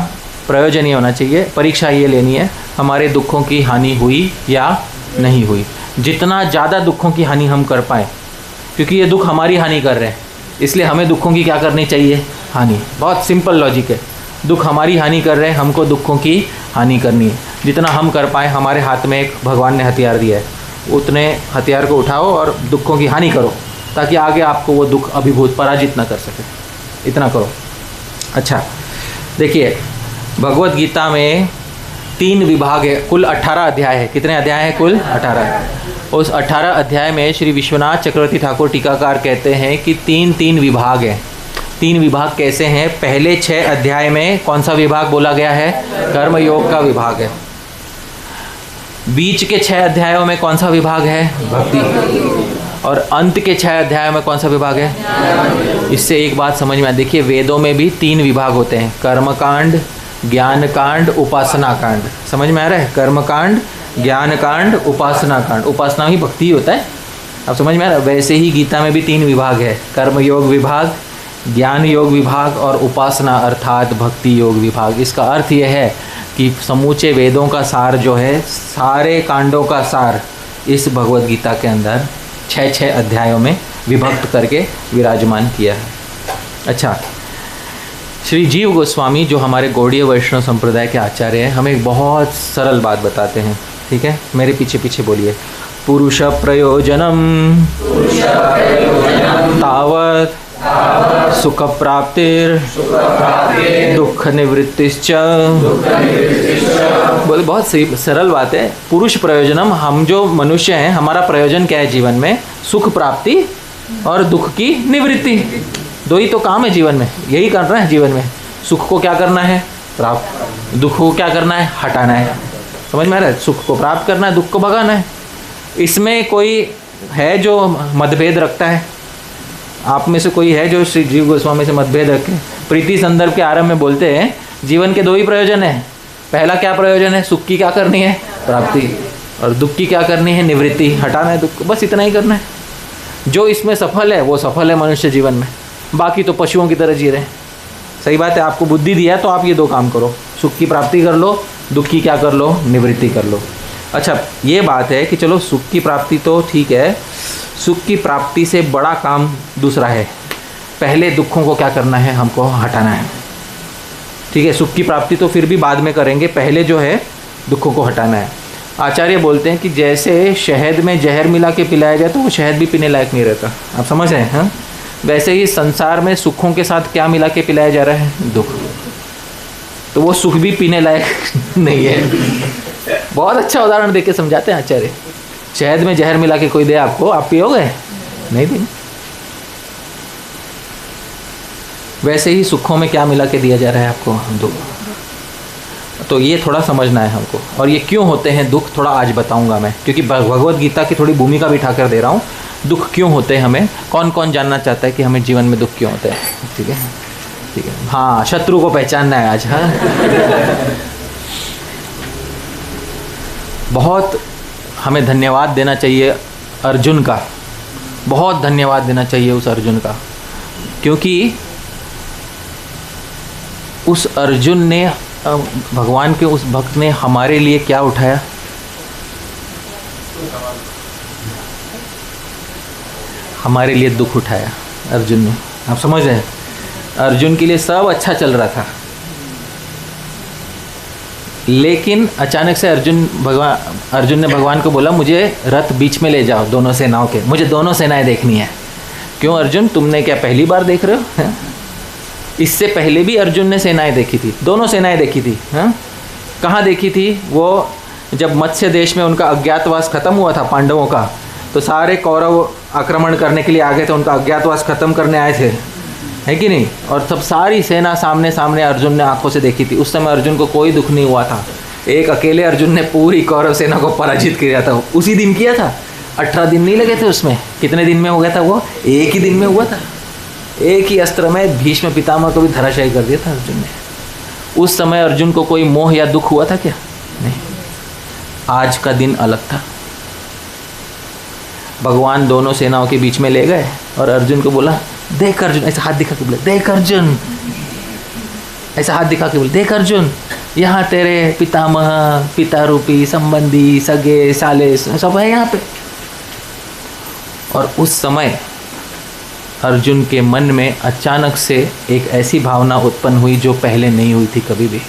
प्रयोजन ये होना चाहिए, परीक्षा ये लेनी है हमारे दुखों की हानि हुई या नहीं हुई। जितना ज़्यादा दुखों की हानि हम कर पाएँ, क्योंकि ये दुख हमारी हानि कर रहे हैं, इसलिए हमें दुखों की क्या करनी चाहिए? हानि। बहुत सिंपल लॉजिक है। दुख हमारी हानि कर रहे हैं, हमको दुखों की हानि करनी है। जितना हम कर पाए, हमारे हाथ में एक भगवान ने हथियार दिया है, उतने हथियार को उठाओ और दुखों की हानि करो, ताकि आगे आपको वो दुख अभिभूत पराजित ना कर सके। इतना करो। अच्छा, देखिए भगवत गीता में 3 विभाग है, कुल 18 अध्याय है। कितने अध्याय हैं? कुल 18। उस 18 अध्याय में श्री विश्वनाथ चक्रवर्ती ठाकुर टीकाकार कहते हैं कि 3 विभाग हैं। 3 विभाग कैसे हैं? पहले 6 अध्याय में कौन सा विभाग बोला गया है? कर्म योग का विभाग है। बीच के 6 अध्यायों में कौन सा विभाग है? भक्ति। और अंत के 6 अध्यायों में कौन सा विभाग है? इससे एक बात समझ में आ, देखिए वेदों में भी 3 विभाग होते हैं, कर्म कांड, ज्ञान कांड, उपासना कांड। समझ में आ रहा है? कर्म कांड, ज्ञान कांड, उपासना कांड। उपासना ही भक्ति ही होता है। अब समझ में आ रहा है? वैसे ही गीता में भी 3 विभाग है, कर्म योग विभाग, ज्ञान योग विभाग और उपासना अर्थात भक्ति योग विभाग। इसका अर्थ यह है कि समूचे वेदों का सार जो है, सारे कांडों का सार इस भगवत गीता के अंदर 6 अध्यायों में विभक्त करके विराजमान किया है। अच्छा, श्री जीव गोस्वामी जो हमारे गौड़ीय वैष्णव संप्रदाय के आचार्य हैं, हमें एक बहुत सरल बात बताते हैं। ठीक है, मेरे पीछे पीछे बोलिए। पुरुष प्रयोजनम तावत सुख प्राप्तिर दुख निवृत्तिश्च। बोले बहुत सही सरल बात है। पुरुष प्रयोजनम, हम जो मनुष्य हैं, हमारा प्रयोजन क्या है जीवन में? सुख प्राप्ति और दुख की निवृत्ति। 2 ही तो काम है जीवन में, यही करना है जीवन में। सुख को क्या करना है? प्राप्त। दुख को क्या करना है? हटाना है। समझ में आ रहा है? सुख को प्राप्त करना है, दुख को भगाना है। इसमें कोई है जो मतभेद रखता है? आप में से कोई है जो श्री जीव गोस्वामी से मतभेद रखे? प्रीति संदर्भ के आरंभ में बोलते हैं जीवन के 2 ही प्रयोजन है। पहला क्या प्रयोजन है? सुख की क्या करनी है? प्राप्ति। और दुख की क्या करनी है? निवृत्ति, हटाना है दुख को। बस इतना ही करना है। जो इसमें सफल है वो सफल है मनुष्य जीवन में, बाकी तो पशुओं की तरह जी रहे हैं। सही बात है, आपको बुद्धि दिया तो आप ये 2 काम करो, सुख की प्राप्ति कर लो, दुख की क्या कर लो? निवृत्ति कर लो। अच्छा, ये बात है कि चलो सुख की प्राप्ति तो ठीक है, सुख की प्राप्ति से बड़ा काम दूसरा है। पहले दुखों को क्या करना है? हमको हटाना है। ठीक है, सुख की प्राप्ति तो फिर भी बाद में करेंगे, पहले जो है दुखों को हटाना है। आचार्य बोलते हैं कि जैसे शहद में जहर मिला के पिलाया जाए तो वो शहद भी पीने लायक नहीं रहता। आप समझ रहे हैं? हाँ, वैसे ही संसार में सुखों के साथ क्या मिला के पिलाया जा रहा है? दुख। तो वो सुख भी पीने लायक नहीं है। बहुत अच्छा उदाहरण देके समझाते हैं आचार्य। शहद में जहर मिला के कोई दे आपको, आप पियोगे? नहीं पिए। वैसे ही सुखों में क्या मिला के दिया जा रहा है आपको? दुख। तो ये थोड़ा समझना है हमको। और ये क्यों होते हैं दुख, थोड़ा आज बताऊंगा मैं, क्योंकि भगवत गीता की थोड़ी भूमिका भी उठाकर दे रहा हूँ। दुख क्यों होते हैं, हमें कौन कौन जानना चाहता है कि हमें जीवन में दुख क्यों होते हैं? ठीक है, ठीक है। हाँ, शत्रु को पहचानना है आज। हाँ, बहुत हमें धन्यवाद देना चाहिए अर्जुन का। बहुत धन्यवाद देना चाहिए उस अर्जुन का, क्योंकि उस अर्जुन ने, भगवान के उस भक्त ने हमारे लिए क्या उठाया? हमारे लिए दुख उठाया अर्जुन ने। आप समझ रहे हैं? अर्जुन के लिए सब अच्छा चल रहा था, लेकिन अचानक से अर्जुन ने भगवान को बोला, मुझे रथ बीच में ले जाओ दोनों सेनाओं के, मुझे दोनों सेनाएं देखनी है। क्यों अर्जुन, तुमने क्या पहली बार देख रहे हो? इससे पहले भी अर्जुन ने सेनाएं देखी थी, दोनों सेनाएं देखी थी। कहाँ देखी थी? वो जब मत्स्य देश में उनका अज्ञातवास खत्म हुआ था पांडवों का, तो सारे कौरव आक्रमण करने के लिए आ गए थे, उनका अज्ञातवास खत्म करने आए थे, है कि नहीं? और तब सारी सेना सामने सामने अर्जुन ने आंखों से देखी थी। उस समय अर्जुन को कोई दुख नहीं हुआ था। एक अकेले अर्जुन ने पूरी कौरव सेना को पराजित किया था, उसी दिन किया था। 18 दिन नहीं लगे थे उसमें। कितने दिन में हो गया था वो? एक ही दिन में हुआ था। एक ही अस्त्र में भीष्म पितामह को भी धराशायी कर दिया था अर्जुन ने। उस समय अर्जुन को कोई मोह या दुख हुआ था क्या? नहीं। आज का दिन अलग था। भगवान दोनों सेनाओं के बीच में ले गए और अर्जुन को बोला, देख अर्जुन, ऐसा हाथ दिखा के बोले, देख अर्जुन, ऐसा हाथ दिखा के बोले, देख अर्जुन, यहाँ तेरे पितामह, पिता रूपी संबंधी, सगे साले सब है यहाँ पे। और उस समय अर्जुन के मन में अचानक से एक ऐसी भावना उत्पन्न हुई जो पहले नहीं हुई थी कभी भी।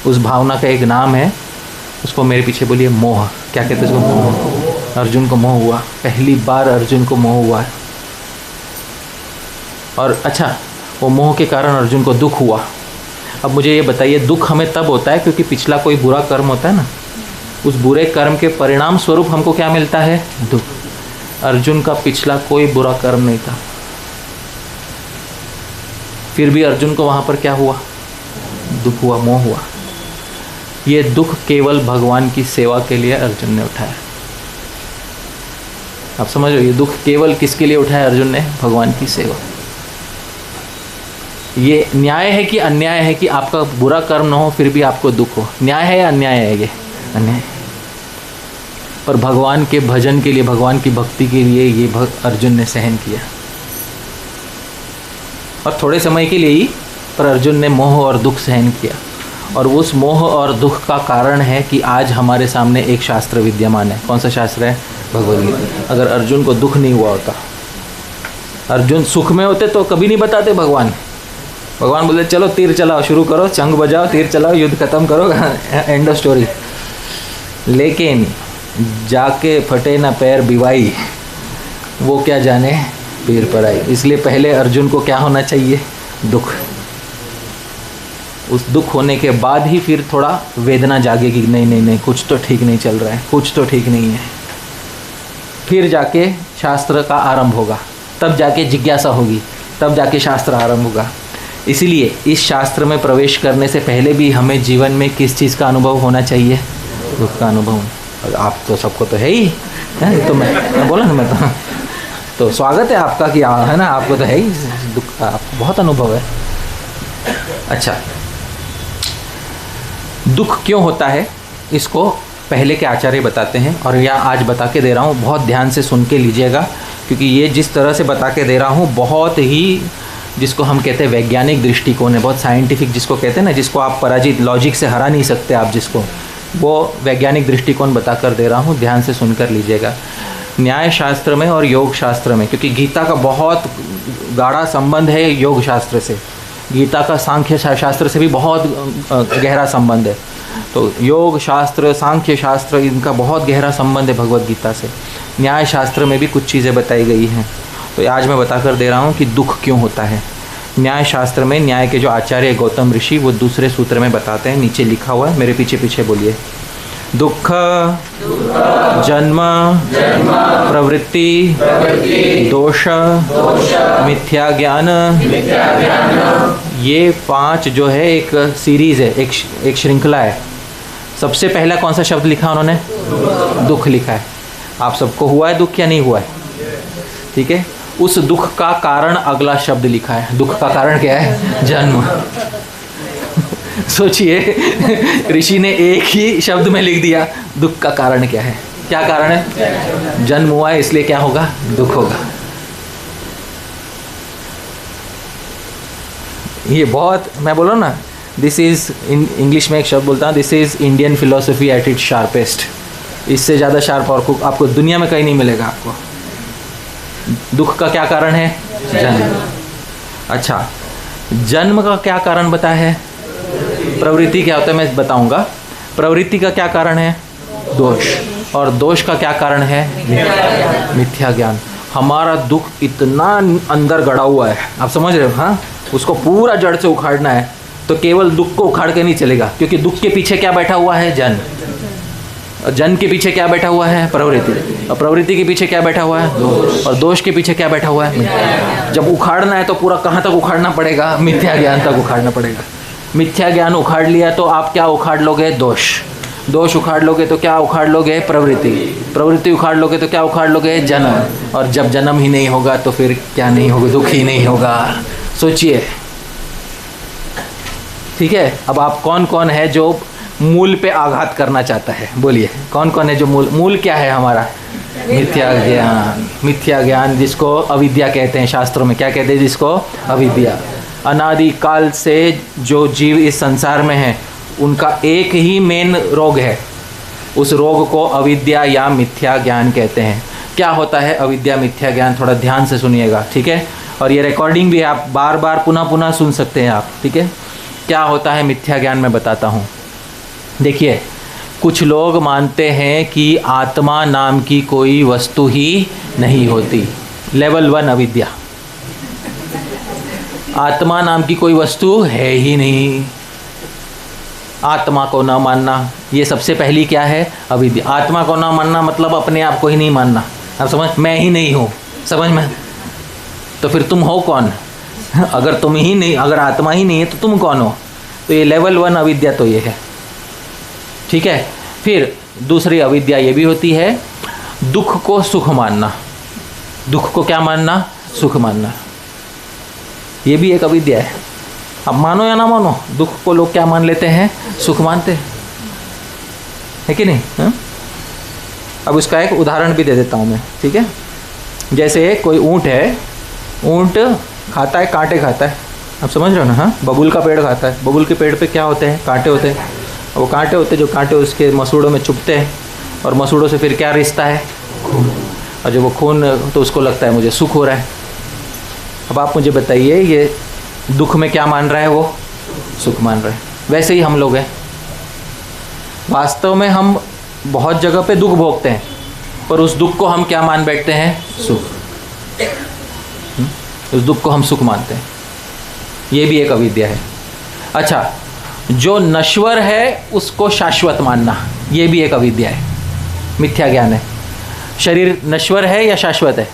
उस भावना का एक नाम है, उसको मेरे पीछे बोलिए, मोह। क्या कहते हैं उसको? मोह। अर्जुन को मोह हुआ, पहली बार अर्जुन को मोह हुआ है। और अच्छा, वो मोह के कारण अर्जुन को दुख हुआ। अब मुझे ये बताइए, दुख हमें तब होता है क्योंकि पिछला कोई बुरा कर्म होता है ना, उस बुरे कर्म के परिणाम स्वरूप हमको क्या मिलता है? दुख। अर्जुन का पिछला कोई बुरा कर्म नहीं था, फिर भी अर्जुन को वहाँ पर क्या हुआ? दुख हुआ, मोह हुआ। ये दुख केवल भगवान की सेवा के लिए अर्जुन ने उठाया। आप समझो, ये दुख केवल किसके लिए उठाया अर्जुन ने? भगवान की सेवा। ये न्याय है कि अन्याय है कि आपका बुरा कर्म ना हो फिर भी आपको दुख हो? न्याय है या अन्याय है? ये अन्याय। पर भगवान के भजन के लिए, भगवान की भक्ति के लिए ये अर्जुन ने सहन किया, और थोड़े समय के लिए ही, पर अर्जुन ने मोह और दुख सहन किया। और उस मोह और दुख का कारण है कि आज हमारे सामने एक शास्त्र विद्यमान है। कौन सा शास्त्र है? भगवद गीता। अगर अर्जुन को दुख नहीं हुआ होता, अर्जुन सुख में होते तो कभी नहीं बताते भगवान। भगवान बोले, चलो तीर चलाओ, शुरू करो, चंग बजाओ, तीर चलाओ, युद्ध खत्म करो, एंड ऑफ स्टोरी। लेकिन जाके फटे ना पैर बिवाई, वो क्या जाने पीर पर आई। इसलिए पहले अर्जुन को क्या होना चाहिए? दुख। उस दुख होने के बाद ही फिर थोड़ा वेदना जागेगी, नहीं नहीं नहीं, कुछ तो ठीक नहीं चल रहा है, कुछ तो ठीक नहीं है। फिर जाके शास्त्र का आरंभ होगा, तब जाके जिज्ञासा होगी, तब जाके शास्त्र आरंभ होगा। इसीलिए इस शास्त्र में प्रवेश करने से पहले भी हमें जीवन में किस चीज़ का अनुभव होना चाहिए? दुख का अनुभव। और आप तो सबको तो है ही, है तो मैं बोला ना, मैं तो स्वागत है आपका कि है ना, आपको तो है ही दुख का, आपको बहुत अनुभव है। अच्छा, दुख क्यों होता है इसको पहले के आचार्य बताते हैं, और या आज बता के दे रहा हूँ, बहुत ध्यान से सुन के लीजिएगा, क्योंकि ये जिस तरह से बता के दे रहा हूँ बहुत ही, जिसको हम कहते हैं वैज्ञानिक दृष्टिकोण है, बहुत साइंटिफिक जिसको कहते हैं ना, जिसको आप पराजित लॉजिक से हरा नहीं सकते आप जिसको, वो वैज्ञानिक दृष्टिकोण बता कर दे रहा हूँ, ध्यान से सुनकर लीजिएगा। न्याय शास्त्र में और योग शास्त्र में, क्योंकि गीता का बहुत गाढ़ा संबंध है योग शास्त्र से, गीता का सांख्य शास्त्र से भी बहुत गहरा संबंध है। तो योग शास्त्र, सांख्य शास्त्र, इनका बहुत गहरा संबंध है भगवद गीता से। न्याय शास्त्र में भी कुछ चीज़ें बताई गई हैं, तो आज मैं बता कर दे रहा हूँ कि दुख क्यों होता है। न्याय शास्त्र में न्याय के जो आचार्य गौतम ऋषि, वो दूसरे सूत्र में बताते हैं, नीचे लिखा हुआ है, मेरे पीछे पीछे बोलिए। दुख जन्म प्रवृत्ति दोष मिथ्या ज्ञान, ये 5 जो है एक सीरीज़ है, एक श्रृंखला है। सबसे पहला कौन सा शब्द लिखा उन्होंने? दुख लिखा है। आप सबको हुआ है दुख या नहीं हुआ है? ठीक है, उस दुख का कारण अगला शब्द लिखा है। दुख का कारण क्या है? जन्म। सोचिए, ऋषि ने एक ही शब्द में लिख दिया दुख का कारण क्या है। क्या कारण है? जन्म हुआ है इसलिए क्या होगा? दुख होगा। ये बहुत, मैं बोला ना, दिस इज इन इंग्लिश में एक शब्द बोलता हूँ, this is Indian philosophy at its sharpest. इससे ज़्यादा शार्प और आपको दुनिया में कहीं नहीं मिलेगा आपको। दुख का क्या कारण है? जन्म। अच्छा, जन्म का क्या कारण बताया है? प्रवृत्ति क्या होता है मैं बताऊंगा। प्रवृत्ति का क्या कारण है? दोष। और दोष का क्या कारण है? मिथ्या ज्ञान। हमारा दुख इतना अंदर गड़ा हुआ है, आप समझ रहे हो? हाँ, उसको पूरा जड़ से उखाड़ना है तो केवल दुख को उखाड़ के नहीं चलेगा, क्योंकि दुख के पीछे क्या बैठा हुआ है? जन्म। और जन्म के पीछे क्या बैठा हुआ है? प्रवृत्ति। और प्रवृत्ति के पीछे क्या बैठा हुआ है? दोष। और दोष के पीछे क्या बैठा हुआ है? जब उखाड़ना है तो पूरा कहाँ तक उखाड़ना पड़ेगा? मिथ्या ज्ञान तक उखाड़ना पड़ेगा। मिथ्या ज्ञान उखाड़ लिया तो आप क्या उखाड़ लोगे? दोष। दोष उखाड़ लोगे तो क्या उखाड़ लोगे? प्रवृत्ति। प्रवृत्ति उखाड़ लोगे तो क्या उखाड़ लोगे? जन्म। और जब जन्म ही नहीं होगा तो फिर क्या नहीं होगा? दुख ही नहीं होगा। सोचिए, ठीक है। अब आप कौन कौन है जो मूल पे आघात करना चाहता है? बोलिए, कौन कौन है जो मूल क्या है हमारा? मिथ्या ज्ञान। मिथ्या ज्ञान जिसको अविद्या कहते हैं, शास्त्रों में क्या कहते हैं जिसको? अविद्या। अनादि काल से जो जीव इस संसार में है उनका एक ही मेन रोग है, उस रोग को अविद्या या मिथ्या ज्ञान कहते हैं। क्या होता है अविद्या मिथ्या ज्ञान? थोड़ा ध्यान से सुनिएगा, ठीक है। और ये रिकॉर्डिंग भी आप बार बार पुनः पुनः सुन सकते हैं आप, ठीक है। क्या होता है मिथ्या ज्ञान मैं बताता हूँ। देखिए, कुछ लोग मानते हैं कि आत्मा नाम की कोई वस्तु ही नहीं होती। लेवल 1 अविद्या। आत्मा नाम की कोई वस्तु है ही नहीं। आत्मा को ना मानना, ये सबसे पहली क्या है? अविद्या। आत्मा को ना मानना मतलब अपने आप को ही नहीं मानना। आप समझ, मैं ही नहीं हूँ, समझ में? तो फिर तुम हो कौन? अगर तुम ही नहीं, अगर आत्मा ही नहीं है तो तुम कौन हो? तो ये लेवल 1 अविद्या तो ये है, ठीक है। फिर दूसरी अविद्या ये भी होती है, दुख को सुख मानना। दुख को क्या मानना? सुख मानना। ये भी एक अविद्या है। अब मानो या ना मानो, दुख को लोग क्या मान लेते हैं? सुख मानते हैं, है कि नहीं? हा? अब उसका एक उदाहरण भी दे देता हूँ मैं, ठीक है। जैसे कोई ऊँट है, ऊँट खाता है, कांटे खाता है, आप समझ रहे हो ना? हाँ, बबूल का पेड़ खाता है। बबूल के पेड़ पे क्या होते हैं? कांटे होते हैं। वो कांटे होते हैं, जो कांटे उसके मसूड़ों में चुभते हैं, और मसूड़ों से फिर क्या रिश्ता है? खून। और जब वो खून, तो उसको लगता है मुझे सुख हो रहा है। अब आप मुझे बताइए, ये दुख में क्या मान रहा है? वो सुख मान रहा है। वैसे ही हम लोग हैं। वास्तव में हम बहुत जगह पे दुख भोगते हैं, पर उस दुख को हम क्या मान बैठते हैं? सुख। उस दुख को हम सुख मानते हैं। ये भी एक अविद्या है। अच्छा, जो नश्वर है उसको शाश्वत मानना, ये भी एक अविद्या है, मिथ्या ज्ञान है। शरीर नश्वर है या शाश्वत है?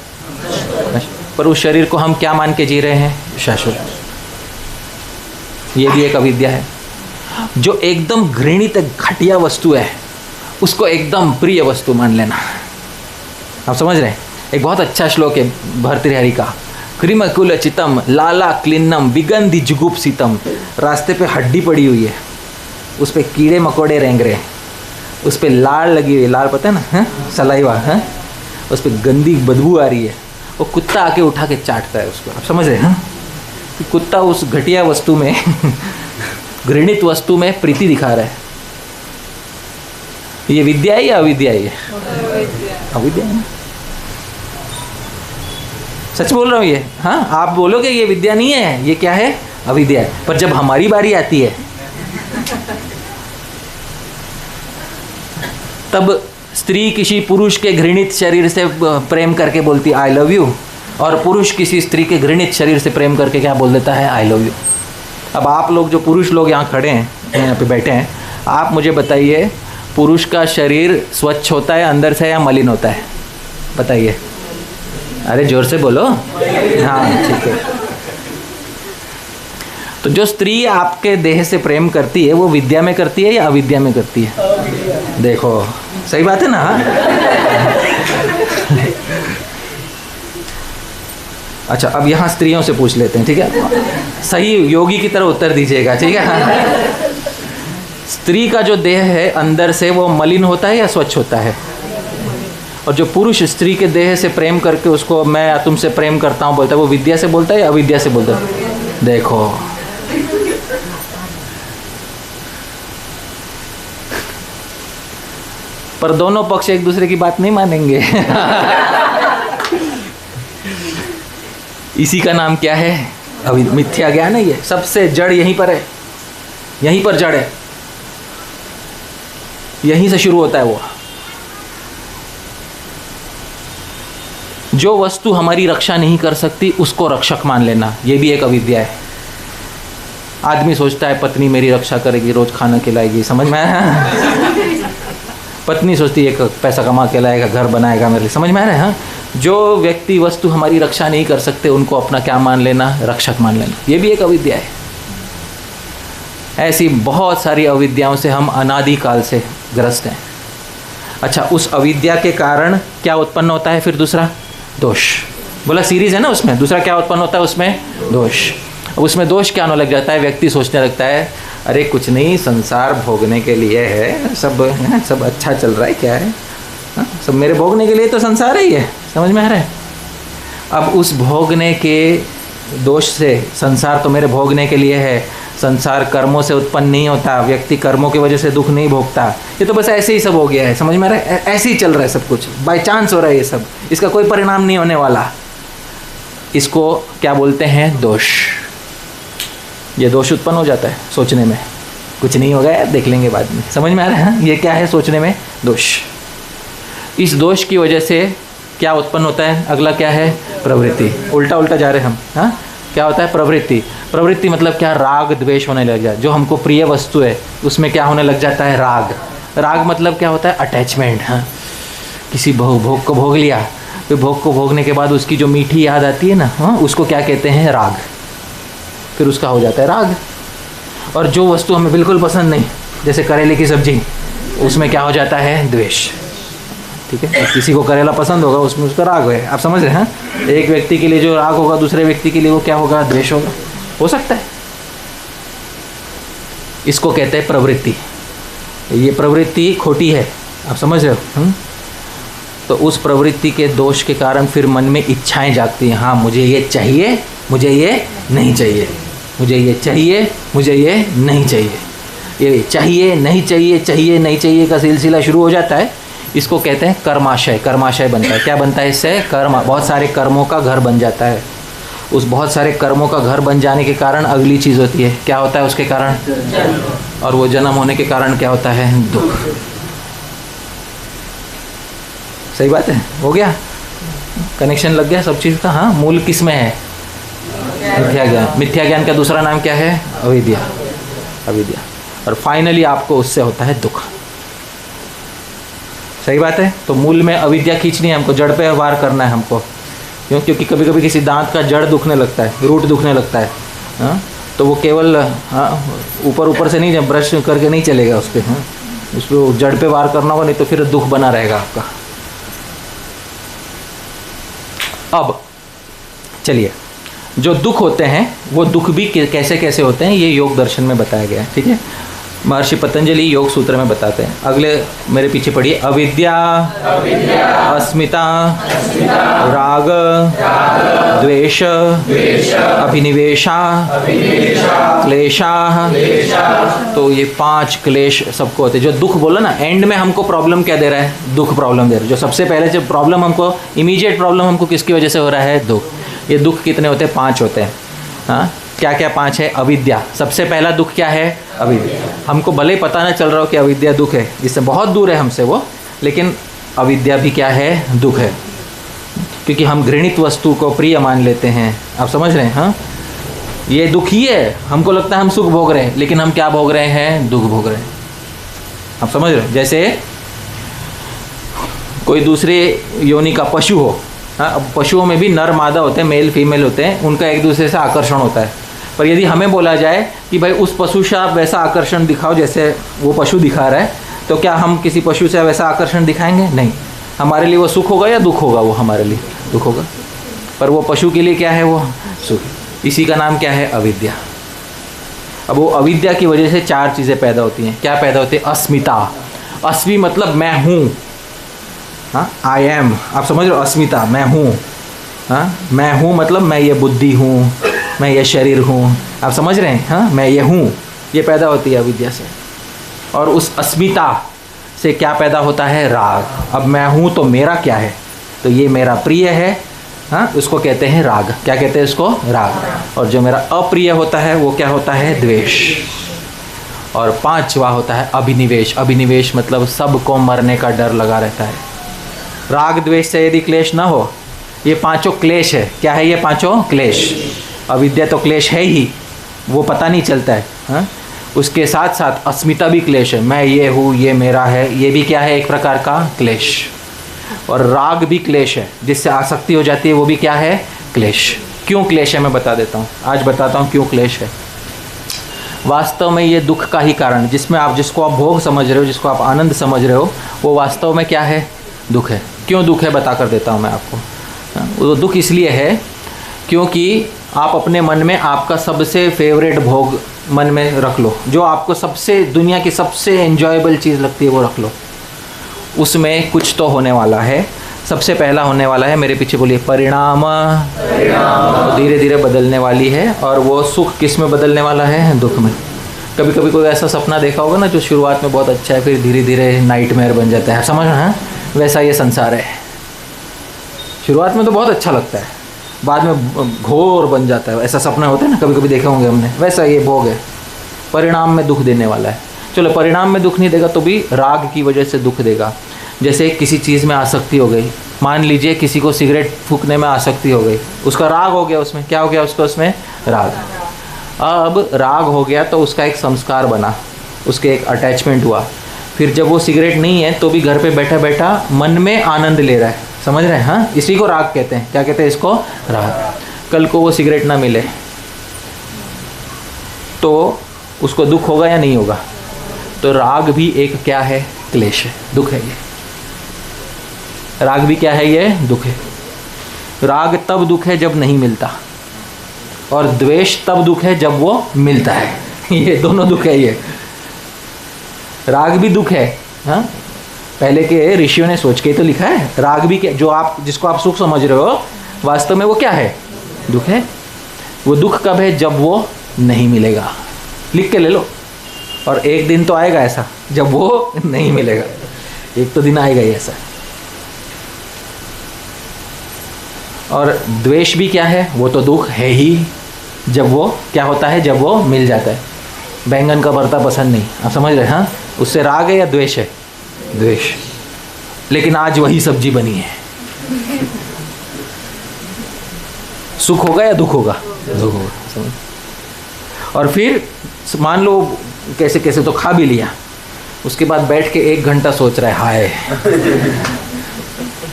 पर उस शरीर को हम क्या मान के जी रहे हैं? शाश्वत। ये भी एक अविद्या है। जो एकदम घृणित घटिया वस्तु है उसको एकदम प्रिय वस्तु मान लेना। आप समझ रहे हैं? एक बहुत अच्छा श्लोक है भर्तृहरि का, क्रिमकुलचितम लाला क्लिन्नम विगंधि जुगुप्सितम। रास्ते पे हड्डी पड़ी हुई है, उस पर कीड़े मकोड़े रेंग रहे हैं, उस पर लाल लगी हुई है, लाल पता है ना? हाँ, सलाइवा। हाँ, उस पर गंदी बदबू आ रही है, वो कुत्ता आके उठा के चाटता है उसको। आप समझ रहे हैं? हाँ, कि कुत्ता उस घटिया वस्तु में घृणित वस्तु में प्रीति दिखा रहा है। ये विद्या है या अविद्या है? अविद्या है। सच बोल रहा हूँ ये। हाँ, आप बोलोगे ये विद्या नहीं है, ये क्या है? अविद्या है। पर जब हमारी बारी आती है तब स्त्री किसी पुरुष के घृणित शरीर से प्रेम करके बोलती आई लव यू, और पुरुष किसी स्त्री के घृणित शरीर से प्रेम करके क्या बोल देता है? I love you. अब आप लोग जो पुरुष लोग यहाँ खड़े हैं, यहाँ पे बैठे हैं, आप मुझे बताइए, पुरुष का शरीर स्वच्छ होता है अंदर से या मलिन होता है? बताइए। अरे जोर से बोलो। हाँ, ठीक है। तो जो स्त्री आपके देह से प्रेम करती है वो विद्या में करती है या अविद्या में करती है? देखो, सही बात है ना? अच्छा, अब यहाँ स्त्रियों से पूछ लेते हैं, ठीक है। सही योगी की तरह उत्तर दीजिएगा, ठीक है। स्त्री का जो देह है अंदर से वो मलिन होता है या स्वच्छ होता है? और जो पुरुष स्त्री के देह से प्रेम करके उसको मैं तुमसे प्रेम करता हूँ बोलता है, वो विद्या से बोलता है या अविद्या से बोलता है? देखो, पर दोनों पक्ष एक दूसरे की बात नहीं मानेंगे। इसी का नाम क्या है? अभी मिथ्या ज्ञान है। ये सबसे जड़ यहीं पर है, यहीं पर जड़ है, यहीं से शुरू होता है। वो जो वस्तु हमारी रक्षा नहीं कर सकती उसको रक्षक मान लेना, ये भी एक अविद्या है। आदमी सोचता है पत्नी मेरी रक्षा करेगी, रोज खाना खिलाएगी, समझ में आया? पत्नी सोचती है पैसा कमा के लाएगा, घर बनाएगा मेरे लिए, समझ में आ रहा है? हाँ, जो व्यक्ति वस्तु हमारी रक्षा नहीं कर सकते उनको अपना क्या मान लेना? रक्षक मान लेना, ये भी एक अविद्या है। ऐसी बहुत सारी अविद्याओं से हम अनादिकाल से ग्रस्त हैं। अच्छा, उस अविद्या के कारण क्या उत्पन्न होता है फिर? दूसरा दोष। बोला सीरीज है ना उसमें, दूसरा क्या उत्पन्न होता है उसमें? दोष। उसमें दोष क्या होने लग जाता है? व्यक्ति सोचने लगता है अरे कुछ नहीं, संसार भोगने के लिए है, सब अच्छा चल रहा है, क्या है, सब मेरे भोगने के लिए तो संसार ही है, समझ में आ रहा है? अब उस भोगने के दोष से, संसार तो मेरे भोगने के लिए है, संसार कर्मों से उत्पन्न नहीं होता, व्यक्ति कर्मों की वजह से दुख नहीं भोगता, ये तो बस ऐसे ही सब हो गया है, समझ में आ रहा है? ऐसे ही चल रहा है सब कुछ, बाय चांस हो रहा है ये सब, इसका कोई परिणाम नहीं होने वाला। इसको क्या बोलते हैं? दोष। ये दोष उत्पन्न हो जाता है सोचने में, कुछ नहीं होगा यार, देख लेंगे बाद में, समझ में आ रहा है? ये क्या है? सोचने में दोष। इस दोष की वजह से क्या उत्पन्न होता है? अगला क्या है? प्रवृत्ति। उल्टा उल्टा जा रहे हम। हाँ, क्या होता है? प्रवृत्ति। प्रवृत्ति मतलब क्या? राग द्वेष होने लग जाता है। जो हमको प्रिय वस्तु है उसमें क्या होने लग जाता है? राग। राग मतलब क्या होता है? अटैचमेंट। हाँ, किसी भोग को भोग लिया, फिर भोग को भोगने के बाद उसकी जो मीठी याद आती है ना, हाँ, उसको क्या कहते हैं? राग। फिर उसका हो जाता है राग। और जो वस्तु हमें बिल्कुल पसंद नहीं, जैसे करेले की सब्जी, उसमें क्या हो जाता है? द्वेष। ठीक है, किसी को करेला पसंद होगा, उसमें उसका राग है, आप समझ रहे हैं? एक व्यक्ति के लिए जो राग होगा, दूसरे व्यक्ति के लिए वो क्या होगा? द्वेष होगा, हो सकता है। इसको कहते हैं प्रवृत्ति। ये प्रवृत्ति खोटी है, आप समझ रहे हो? तो उस प्रवृत्ति के दोष के कारण फिर मन में इच्छाएं जागती हैं। हाँ, मुझे ये चाहिए, मुझे ये नहीं चाहिए, मुझे ये चाहिए, मुझे ये नहीं चाहिए, ये चाहिए नहीं चाहिए, चाहिए नहीं चाहिए का सिलसिला शुरू हो जाता है। इसको कहते हैं कर्माशय। कर्माशय बनता है, क्या बनता है इससे? कर्म। बहुत सारे कर्मों का घर बन जाता है। उस बहुत सारे कर्मों का घर बन जाने के कारण अगली चीज़ होती है, क्या होता है उसके कारण? और वो जन्म होने के कारण क्या होता है? दुख। सही बात है? हो गया, कनेक्शन लग गया सब चीज़ का। हाँ, मूल किस में है? मिथ्या ज्ञान। मिथ्या ज्ञान का दूसरा नाम क्या है? अविद्या। अविद्या। और फाइनली आपको उससे होता है दुख। सही बात है? तो मूल में अविद्या खींचनी है हमको, जड़ पे वार करना है हमको। क्यों? क्योंकि कभी कभी किसी दांत का जड़ दुखने लगता है, रूट दुखने लगता है। हाँ, तो वो केवल ऊपर ऊपर से नहीं, ब्रश करके नहीं चलेगा उस पर। हाँ, उस पर जड़ पे वार करना होगा, नहीं तो फिर दुख बना रहेगा आपका। अब चलिए, जो दुख होते हैं वो दुख भी कैसे कैसे होते हैं, ये योग दर्शन में बताया गया है। ठीक है, महर्षि पतंजलि योग सूत्र में बताते हैं। अगले मेरे पीछे पढ़िए। अविद्या, अस्मिता, राग, द्वेष, अभिनिवेशा, क्लेशा। तो ये 5 क्लेश सबको होते हैं। जो दुख बोला ना, एंड में हमको प्रॉब्लम क्या दे रहा है? दुख प्रॉब्लम दे रहा है। जो सबसे पहले जो प्रॉब्लम हमको, इमीडिएट प्रॉब्लम हमको किसकी वजह से हो रहा है? दुख। ये दुख कितने होते हैं? 5 होते हैं। हाँ, क्या क्या 5 है? अविद्या, सबसे पहला दुख क्या है? अविद्या। हमको भले ही पता ना चल रहा हो कि अविद्या दुख है, इससे बहुत दूर है हमसे वो, लेकिन अविद्या भी क्या है? दुख है। क्योंकि हम घृणित वस्तु को प्रिय मान लेते हैं, आप समझ रहे हैं? हाँ, ये दुख ही है। हमको लगता है हम सुख भोग रहे हैं, लेकिन हम क्या भोग रहे हैं? दुख भोग रहे हैं। आप समझ रहे हैं? जैसे कोई दूसरे योनि का पशु हो। हाँ, पशुओं में भी नर मादा होते हैं, मेल फीमेल होते हैं, उनका एक दूसरे से आकर्षण होता है। पर यदि हमें बोला जाए कि भाई उस पशु से आप वैसा आकर्षण दिखाओ जैसे वो पशु दिखा रहा है, तो क्या हम किसी पशु से वैसा आकर्षण दिखाएंगे? नहीं। हमारे लिए वो सुख होगा या दुख होगा? वो हमारे लिए दुख होगा। पर वो पशु के लिए क्या है? वो सुख। इसी का नाम क्या है? अविद्या। अब वो अविद्या की वजह से 4 चीज़ें पैदा होती हैं। क्या पैदा होती है? अस्मिता। अस्मि मतलब मैं हूँ। हाँ, आई एम, आप समझ रहे हो, अस्मिता, मैं हूँ। हाँ, मैं हूँ मतलब मैं ये बुद्धि हूँ, मैं ये शरीर हूँ, आप समझ रहे हैं। हाँ, मैं ये हूँ, ये पैदा होती है अविद्या से। और उस अस्मिता से क्या पैदा होता है? राग। अब मैं हूँ तो मेरा क्या है? तो ये मेरा प्रिय है, हाँ, उसको कहते हैं राग। क्या कहते हैं इसको? राग। और जो मेरा अप्रिय होता है वो क्या होता है? द्वेष। और पांचवा होता है अभिनिवेश। अभिनिवेश मतलब सबको मरने का डर लगा रहता है। राग द्वेष से यदि क्लेश ना हो, ये पांचों क्लेश है। क्या है ये पांचों? क्लेश। अविद्या तो क्लेश है ही, वो पता नहीं चलता है। हाँ? उसके साथ साथ अस्मिता भी क्लेश है, मैं ये हूँ, ये मेरा है, ये भी क्या है? एक प्रकार का क्लेश। और राग भी क्लेश है, जिससे आसक्ति हो जाती है, वो भी क्या है? क्लेश। क्यों क्लेश है मैं बता देता हूँ, आज बताता हूँ क्यों क्लेश है। वास्तव में ये दुख का ही कारण, जिसमें आप, जिसको आप भोग समझ रहे हो, जिसको आप आनंद समझ रहे हो, वो वास्तव में क्या है? दुख है। क्यों दुख है बता कर देता हूँ मैं आपको। वो दुख इसलिए है क्योंकि आप अपने मन में आपका सबसे फेवरेट भोग मन में रख लो, जो आपको सबसे, दुनिया की सबसे एंजॉयबल चीज़ लगती है वो रख लो। उसमें कुछ तो होने वाला है। सबसे पहला होने वाला है, मेरे पीछे बोलिए, परिणाम। धीरे धीरे बदलने वाली है। और वो सुख किस में बदलने वाला है? दुख में। कभी कभी कोई ऐसा सपना देखा होगा ना, जो शुरुआत में बहुत अच्छा है, फिर धीरे धीरे नाइटमेयर बन जाता है, समझ रहे हैं? वैसा ये संसार है। शुरुआत में तो बहुत अच्छा लगता है, बाद में घोर बन जाता है। ऐसा सपना होता है ना, कभी कभी देखे होंगे हमने। वैसा ये भोग है, परिणाम में दुख देने वाला है। चलो, परिणाम में दुख नहीं देगा तो भी राग की वजह से दुख देगा। जैसे किसी चीज़ में आसक्ति हो गई, मान लीजिए किसी को सिगरेट फूकने में आसक्ति हो गई, उसका राग हो गया, उसमें क्या हो गया? उसका उसमें राग। अब राग हो गया तो उसका एक संस्कार बना, उसके एक अटैचमेंट हुआ। फिर जब वो सिगरेट नहीं है तो भी घर पे बैठा बैठा मन में आनंद ले रहा है, समझ रहे हैं? हाँ, इसी को राग कहते हैं। क्या कहते हैं इसको? राग। कल को वो सिगरेट ना मिले तो उसको दुख होगा या नहीं होगा? तो राग भी एक क्या है? क्लेश है, दुख है ये। राग भी क्या है? ये दुख है। राग तब दुख है जब नहीं मिलता, और द्वेष तब दुख है जब वो मिलता है। ये दोनों दुख है ये। राग भी दुख है। हाँ, पहले के ऋषियों ने सोच के तो लिखा है। राग भी क्या, जो आप, जिसको आप सुख समझ रहे हो, वास्तव में वो क्या है? दुख है। वो दुख कब है? जब वो नहीं मिलेगा। लिख के ले लो। और एक दिन तो आएगा ऐसा जब वो नहीं मिलेगा, एक तो दिन आएगा ही ऐसा। और द्वेष भी क्या है? वो तो दुख है ही, जब वो क्या होता है? जब वो मिल जाता है। बैंगन का भरता पसंद नहीं, आप समझ रहे हैं? हाँ, उससे राग है या द्वेष है? द्वेष। लेकिन आज वही सब्जी बनी है, सुख होगा या दुख होगा? दुख होगा, समझ। और फिर मान लो कैसे कैसे तो खा भी लिया, उसके बाद बैठ के 1 घंटा सोच रहा है, हाय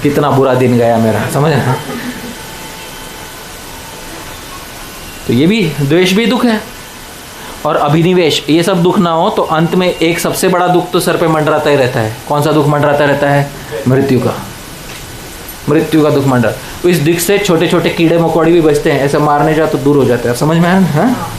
कितना बुरा दिन गया मेरा, समझ रहे हैं? तो ये भी द्वेष भी दुख है। और अभिनिवेश, ये सब दुख ना हो तो अंत में एक सबसे बड़ा दुख तो सर पे मंडराता ही रहता है। कौन सा दुख मंडराता रहता है? मृत्यु का। मृत्यु का दुख मंडरा। तो इस दुख से छोटे छोटे कीड़े मकोड़े भी बचते हैं, ऐसा मारने जाओ तो दूर हो जाते हैं, आप समझ में आया? हाँ,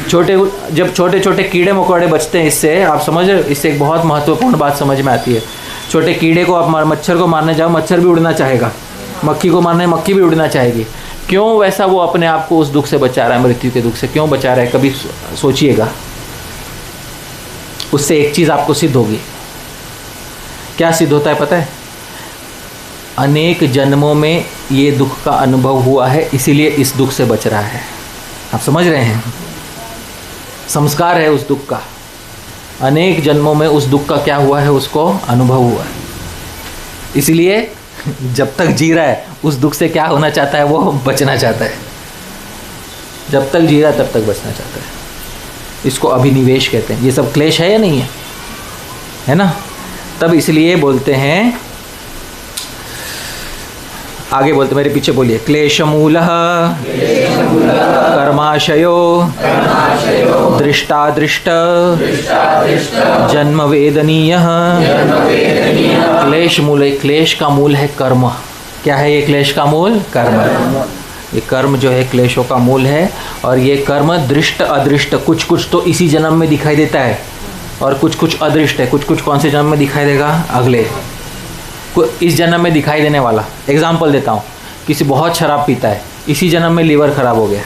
जब छोटे छोटे कीड़े मकोड़े बचते हैं इससे, आप समझ रहे हो? इससे एक बहुत महत्वपूर्ण बात समझ में आती है। छोटे कीड़े को आप, मच्छर को मारने जाओ, मच्छर भी उड़ना चाहेगा। मक्खी को मारने, मक्खी भी उड़ना चाहेगी। क्यों वैसा? वो अपने आप को उस दुख से बचा रहा है, मृत्यु के दुख से। क्यों बचा रहा है? कभी सोचिएगा। उससे एक चीज़ आपको सिद्ध होगी। क्या सिद्ध होता है पता है? अनेक जन्मों में ये दुख का अनुभव हुआ है, इसीलिए इस दुख से बच रहा है। आप समझ रहे हैं? संस्कार है उस दुख का। अनेक जन्मों में उस दुख का क्या हुआ है? उसको अनुभव हुआ है। इसलिए जब तक जी रहा है उस दुख से क्या होना चाहता है? वो बचना चाहता है। जब तक जी रहा है तब तक बचना चाहता है। इसको अभिनिवेश कहते हैं। ये सब क्लेश है या नहीं है? है ना? तब इसलिए बोलते हैं, आगे बोलते, मेरे पीछे बोलिए, क्लेशमूलः कर्माशयो दृष्टादृष्ट जन्म वेदनीयः। क्लेश मूल, क्लेश का मूल है कर्म। क्या है ये क्लेश का मूल? कर्म। ये कर्म जो है क्लेशों का मूल है। और ये कर्म दृष्ट अदृष्ट, कुछ कुछ तो इसी जन्म में दिखाई देता है और कुछ कुछ अदृष्ट है। कुछ कुछ कौन से जन्म में दिखाई देगा? अगले। इस जन्म में दिखाई देने वाला। एग्जाम्पल देता हूँ, किसी बहुत शराब पीता है, इसी जन्म में लीवर खराब हो गया,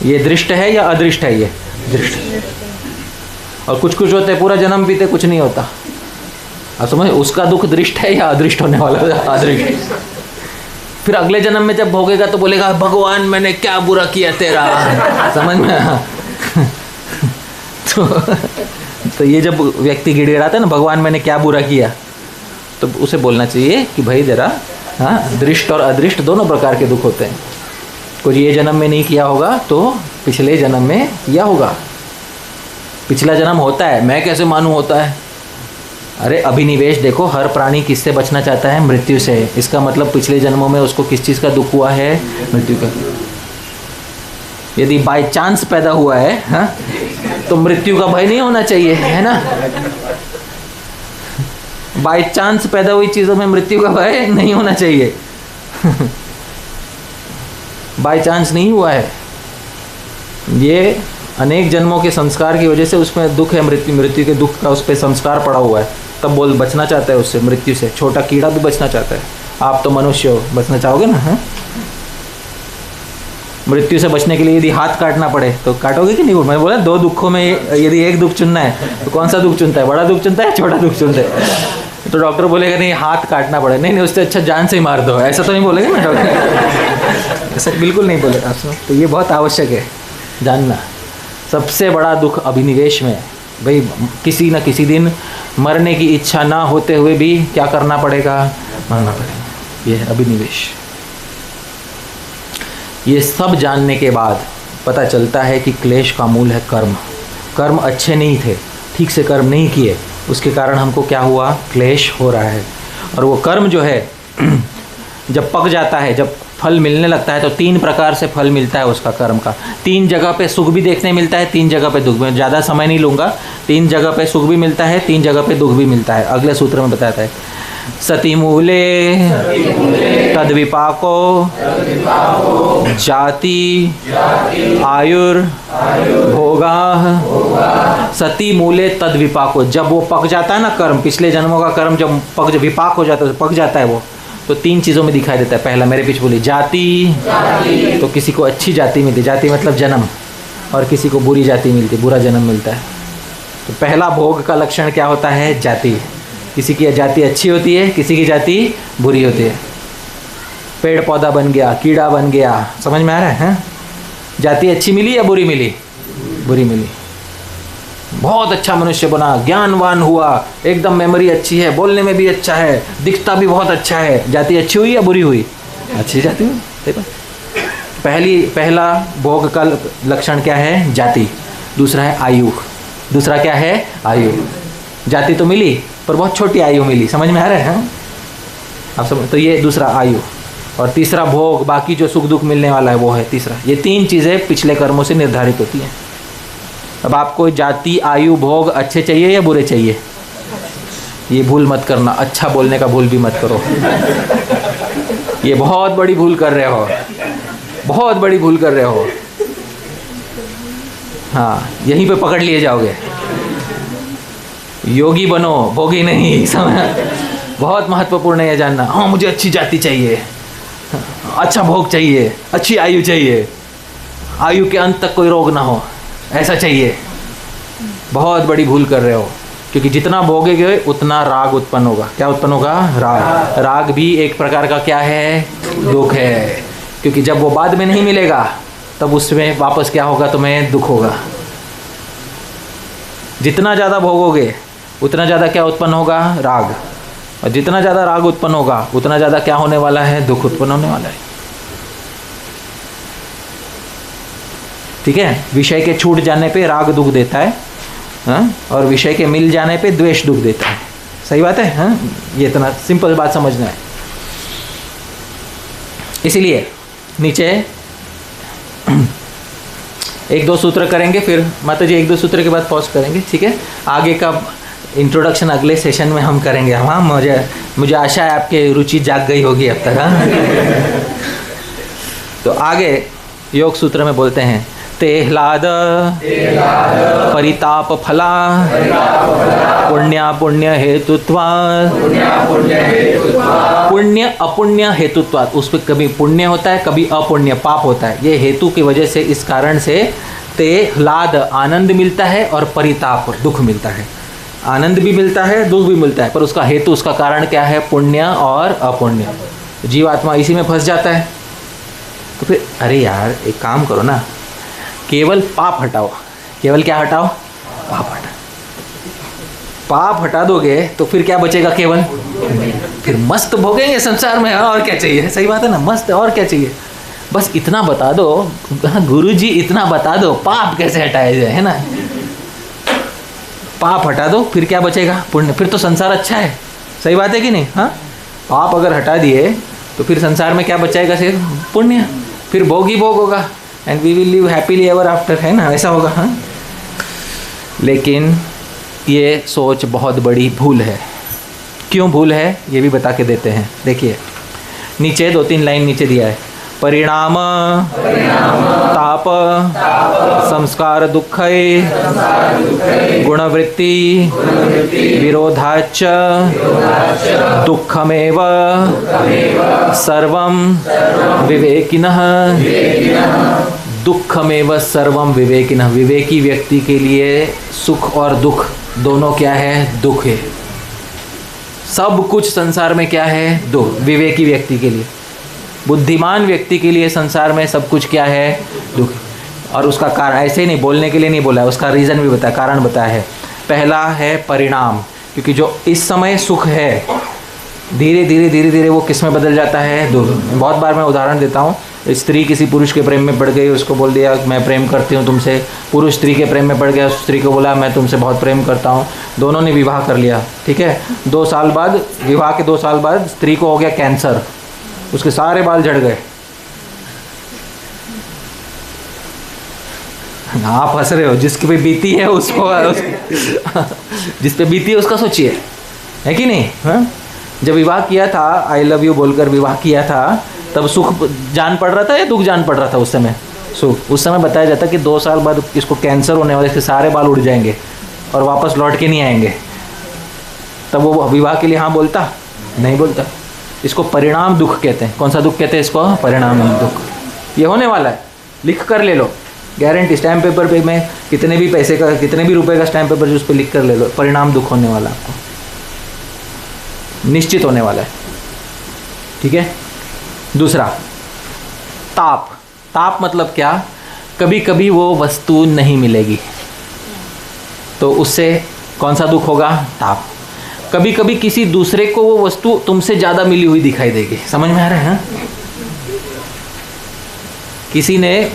ये दृष्ट है या अदृष्ट है? ये दृष्ट। और कुछ कुछ होते हैं पूरा जन्म पीते कुछ नहीं होता, आप समझ, उसका दुख दृष्ट है या अदृष्ट होने वाला? अदृष्ट। फिर अगले जन्म में जब भोगेगा तो बोलेगा भगवान मैंने क्या बुरा किया तेरा, समझ में? तो ये जब व्यक्ति गिड़गिड़ाता है ना, भगवान मैंने क्या बुरा किया, तो उसे बोलना चाहिए कि भाई जरा, हाँ, दृष्ट और अदृष्ट दोनों प्रकार के दुख होते हैं। कुछ ये जन्म में नहीं किया होगा तो पिछले जन्म में किया होगा। पिछला जन्म होता है, मैं कैसे मानूं होता है? अरे अभिनिवेश देखो, हर प्राणी किससे बचना चाहता है? मृत्यु से। इसका मतलब पिछले जन्मों में उसको किस चीज़ का दुख हुआ है? मृत्यु का। यदि बाय चांस पैदा हुआ है, हाँ, तो मृत्यु का भय नहीं होना चाहिए, है ना? बाय चांस पैदा हुई चीज़ों में मृत्यु का भय नहीं होना चाहिए। बाय चांस नहीं हुआ है, ये अनेक जन्मों के संस्कार की वजह से उसमें दुख है, मृत्यु के दुख का उस पर संस्कार पड़ा हुआ है, तब बचना चाहता है उससे, मृत्यु से। छोटा कीड़ा भी बचना चाहता है। आप तो मनुष्य हो, बचना चाहोगे ना? हाँ, मृत्यु से बचने के लिए यदि हाथ काटना पड़े तो काटोगे कि नहीं? मैं बोला दो दुखों में यदि एक दुख चुनना है तो कौन सा दुख चुनता है? बड़ा दुख चुनता है, छोटा दुख चुनता है? तो डॉक्टर बोलेगा नहीं हाथ काटना पड़े, नहीं उससे अच्छा जान से ही मार दो, ऐसा तो नहीं बोलेगा ना डॉक्टर? ऐसा बिल्कुल नहीं बोलेगा। तो ये बहुत आवश्यक है जानना। सबसे बड़ा दुख अभिनिवेश में, भाई किसी न किसी दिन मरने की इच्छा ना होते हुए भी क्या करना पड़ेगा? मरना पड़ेगा। ये है अभिनिवेश। ये सब जानने के बाद पता चलता है कि क्लेश का मूल है कर्म। कर्म अच्छे नहीं थे, ठीक से कर्म नहीं किए, उसके कारण हमको क्या हुआ? क्लेश हो रहा है। और वो कर्म जो है जब पक जाता है, जब फल मिलने लगता है, तो 3 प्रकार से फल मिलता है उसका कर्म का। 3 जगह पे सुख भी देखने मिलता है, 3 जगह पे दुख भी। ज़्यादा समय नहीं लूँगा। 3 जगह पे सुख भी मिलता है, 3 जगह पे दुख भी मिलता है। अगले सूत्र में बताता है, सती मूले तद विपाको जाति आयुर भोगा। सती मूले तद विपाको, जब वो पक जाता है ना कर्म, पिछले जन्मों का कर्म जब विपाक हो जाता है, पक जाता है वो, तो 3 चीज़ों में दिखाई देता है। पहला मेरे पीछे बोली जाति, तो किसी को अच्छी जाति मिलती, जाति मतलब जन्म, और किसी को बुरी जाति मिलती, बुरा जन्म मिलता है। तो पहला भोग का लक्षण क्या होता है? जाति। किसी की जाति अच्छी होती है, किसी की जाति बुरी होती है। पेड़ पौधा बन गया, कीड़ा बन गया, समझ में आ रहा है? जाति अच्छी मिली या बुरी मिली? बुरी मिली। बहुत अच्छा मनुष्य बना, ज्ञानवान हुआ, एकदम मेमोरी अच्छी है, बोलने में भी अच्छा है, दिखता भी बहुत अच्छा है, जाति अच्छी हुई या बुरी हुई? अच्छी जाति हुई। पहला भोग का लक्षण क्या है? जाति। दूसरा है आयु। दूसरा क्या है? आयु। जाति तो मिली पर बहुत छोटी आयु मिली, समझ में आ रहा है? आप समझ, तो ये दूसरा आयु। और तीसरा भोग, बाकी जो सुख दुख मिलने वाला है वो है तीसरा। ये 3 चीज़ें पिछले कर्मों से निर्धारित होती हैं। अब आपको जाति आयु भोग अच्छे चाहिए या बुरे चाहिए? ये भूल मत करना, अच्छा बोलने का भूल भी मत करो। ये बहुत बड़ी भूल कर रहे हो, बहुत बड़ी भूल कर रहे हो। हाँ, यहीं पे पकड़ लिए जाओगे। योगी बनो, भोगी नहीं। बहुत महत्वपूर्ण है ये जानना। हाँ, मुझे अच्छी जाति चाहिए, अच्छा भोग चाहिए, अच्छी आयु चाहिए, आयु के अंत तक कोई रोग ना हो, ऐसा चाहिए। बहुत बड़ी भूल कर रहे हो, क्योंकि जितना भोगेगे उतना राग उत्पन्न होगा। क्या उत्पन्न होगा? राग। राग भी एक प्रकार का क्या है? दुख है। क्योंकि जब वो बाद में नहीं मिलेगा तब उसमें वापस क्या होगा? तुम्हें दुख होगा। जितना ज़्यादा भोगोगे उतना ज़्यादा क्या उत्पन्न होगा? राग। और जितना ज़्यादा राग उत्पन्न होगा उतना ज़्यादा क्या होने वाला है? दुख उत्पन्न होने वाला है। ठीक है? विषय के छूट जाने पे राग दुख देता है, हाँ? और विषय के मिल जाने पे द्वेष दुख देता है। सही बात है? हाँ, ये इतना सिंपल बात समझना है। इसीलिए नीचे 1-2 सूत्र करेंगे, फिर माता जी 1-2 सूत्र के बाद पॉज करेंगे। ठीक है? आगे का इंट्रोडक्शन अगले सेशन में हम करेंगे। हाँ, मुझे आशा है आपकी रुचि जाग गई होगी अब तक। हाँ? तो आगे योग सूत्र में बोलते हैं, तेह्लाद परिताप फला पुण्य पुण्य हेतुत्वात् पुण्य अपुण्य हेतुत्वात्। उस पर कभी पुण्य होता है, कभी अपुण्य पाप होता है। ये हेतु की वजह से, इस कारण से तेह्लाद आनंद मिलता है और परिताप दुख मिलता है। आनंद भी मिलता है, दुख भी मिलता है, पर उसका हेतु, उसका कारण क्या है? पुण्य और अपुण्य। जीवात्मा इसी में फंस जाता है। तो फिर अरे यार एक काम करो ना, केवल पाप हटाओ। केवल क्या हटाओ? पाप हटाओ। पाप हटा दोगे तो फिर क्या बचेगा? केवल फिर मस्त भोगेंगे संसार में। और क्या चाहिए? सही बात है ना, मस्त। और क्या चाहिए? बस इतना बता दो गुरुजी, इतना बता दो पाप कैसे हटाया जाए, है ना। पाप हटा दो, फिर क्या बचेगा? पुण्य। फिर तो संसार अच्छा है। सही बात है कि नहीं? हाँ, पाप अगर हटा दिए तो फिर संसार में क्या बचाएगा? सिर्फ पुण्य। फिर भोग ही भोग होगा, and we will live happily ever after, है ना, ऐसा होगा। हाँ, लेकिन ये सोच बहुत बड़ी भूल है। क्यों भूल है ये भी बता के देते हैं। देखिए नीचे 2-3 लाइन नीचे दिया है। परिणाम ताप संस्कार दुःखै गुणवृत्ति विरोधाच्च दुःखमेव सर्वं विवेकिनः। दुःखमेव सर्वं विवेकिनः। विवेकी व्यक्ति के लिए सुख और दुख दोनों क्या है? दुख है। सब कुछ संसार में क्या है? दुख। विवेकी व्यक्ति के लिए, बुद्धिमान व्यक्ति के लिए संसार में सब कुछ क्या है? दुख। और उसका कारण ऐसे ही नहीं, बोलने के लिए नहीं बोला है, उसका रीज़न भी बताया, कारण बताया है। पहला है परिणाम, क्योंकि जो इस समय सुख है धीरे धीरे वो किस में बदल जाता है? दुख। बहुत बार मैं उदाहरण देता हूँ। स्त्री किसी पुरुष के प्रेम में पड़ गई, उसको बोल दिया मैं प्रेम करती हूँ तुमसे। पुरुष स्त्री के प्रेम में पड़ गया, स्त्री को बोला मैं तुमसे बहुत प्रेम करता हूँ। दोनों ने विवाह कर लिया, ठीक है। 2 साल बाद, विवाह के 2 साल बाद स्त्री को हो गया कैंसर, उसके सारे बाल झड़ गए। आप हंस रहे हो, जिसके पे बीती है उसको जिस पे बीती है उसका सोचिए, है कि नहीं? हाँ, जब विवाह किया था, आई लव यू बोलकर विवाह किया था, तब सुख जान पड़ रहा था या दुख जान पड़ रहा था? उस समय सुख। उस समय बताया जाता कि 2 साल बाद इसको कैंसर होने वाले, इसके सारे बाल उड़ जाएंगे और वापस लौट के नहीं आएंगे। तब वो विवाह के लिए हाँ बोलता? नहीं बोलता। इसको परिणाम दुख कहते हैं। कौन सा दुख कहते हैं इसको? परिणाम दुख। ये होने वाला है, लिख कर ले लो, गारंटी। स्टैम्प पेपर पे में कितने भी पैसे का, कितने भी रुपए का स्टैम्प पेपर उस पर लिख कर ले लो, परिणाम दुख होने वाला, आपको निश्चित होने वाला है, ठीक है। दूसरा ताप। ताप मतलब क्या? कभी कभी वो वस्तु नहीं मिलेगी तो उससे कौन सा दुख होगा? ताप। कभी कभी किसी दूसरे को वो वस्तु तुमसे ज़्यादा मिली हुई दिखाई देगी। समझ में आ रहा है? हाँ? किसी ने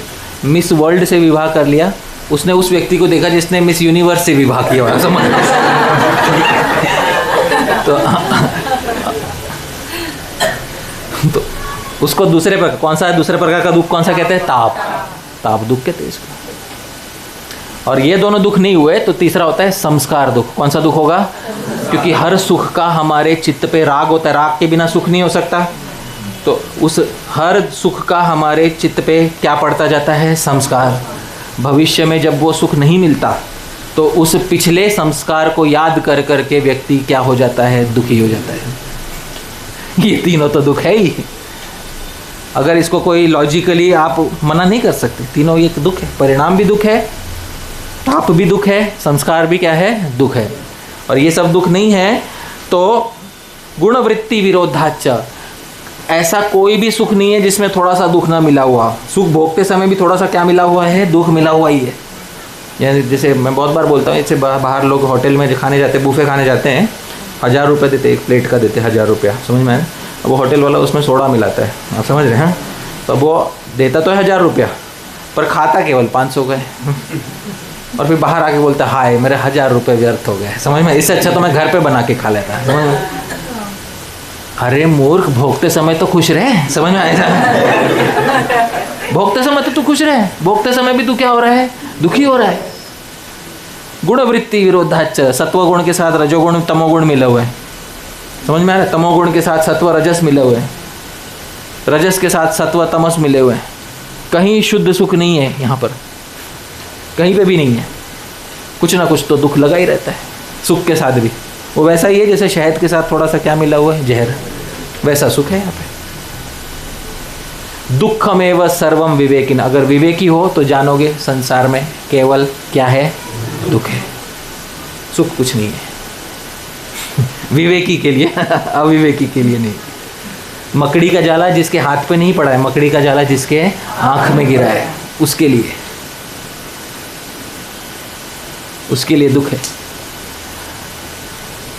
मिस वर्ल्ड से विवाह कर लिया, उसने उस व्यक्ति को देखा जिसने मिस यूनिवर्स से विवाह किया हुआ। समझ तो उसको दूसरे प्रकार, कौन सा है दूसरे प्रकार का दुख? कौन सा कहते हैं? ताप। ताप दुख कहते हैं इसको। और ये दोनों दुख नहीं हुए तो तीसरा होता है संस्कार दुख। कौन सा दुख होगा? क्योंकि हर सुख का हमारे चित्त पे राग होता है, राग के बिना सुख नहीं हो सकता। तो उस हर सुख का हमारे चित्त पे क्या पड़ता जाता है? संस्कार। भविष्य में जब वो सुख नहीं मिलता तो उस पिछले संस्कार को याद कर करके व्यक्ति क्या हो जाता है? दुखी हो जाता है। ये तीनों तो दुख है ही। अगर इसको कोई लॉजिकली आप मना नहीं कर सकते, तीनों ये दुख है। परिणाम भी दुख है, ताप भी दुख है, संस्कार भी क्या है? दुख है। और ये सब दुख नहीं है तो गुणवृत्ति विरोधाच्च। ऐसा कोई भी सुख नहीं है जिसमें थोड़ा सा दुख ना मिला हुआ। सुख भोगते समय भी थोड़ा सा क्या मिला हुआ है? दुख मिला हुआ ही है। यानी जैसे मैं बहुत बार बोलता हूँ, इससे बाहर लोग होटल में खाने जाते, बूफे खाने जाते हैं, 1000 रुपये देते, एक प्लेट का देते 1000 रुपया, समझ में आया? अब वो होटल वाला उसमें सोडा मिलाता है, आप समझ रहे हैं? तो वो देता तो है 1000 रुपया, पर खाता केवल 500 का है। और फिर बाहर आके बोलता हाय मेरे 1000 रुपये व्यर्थ हो गए, समझ में? इससे अच्छा तो मैं घर पे बना के खा लेता है, समझ में? अरे मूर्ख, भोगते समय तो खुश रहे, समझ में आया? भोगते समय तो तू खुश रहे, भोगते समय भी तू क्या हो रहा है? दुखी हो रहा है। गुणवृत्ति विरोधाच्च। सत्व गुण के साथ रजोगुण तमोगुण मिले हुए हैं, समझ में आ रहा है? तमोगुण के साथ सत्व रजस मिले हुए हैं, रजस के साथ सत्व तमस मिले हुए हैं। कहीं शुद्ध सुख नहीं है यहाँ पर। कहीं पे भी नहीं है। कुछ ना कुछ तो दुख लगा ही रहता है, सुख के साथ भी। वो वैसा ही है जैसे शहद के साथ थोड़ा सा क्या मिला हुआ है, जहर, वैसा सुख है यहाँ पे। दुखमेव सर्वम विवेकिन, अगर विवेकी हो तो जानोगे संसार में केवल क्या है, दुख है, सुख कुछ नहीं है। विवेकी के लिए अविवेकी के लिए नहीं। मकड़ी का जाला जिसके हाथ पे नहीं पड़ा है, मकड़ी का जाला जिसके आंख में गिरा है, उसके लिए दुख है।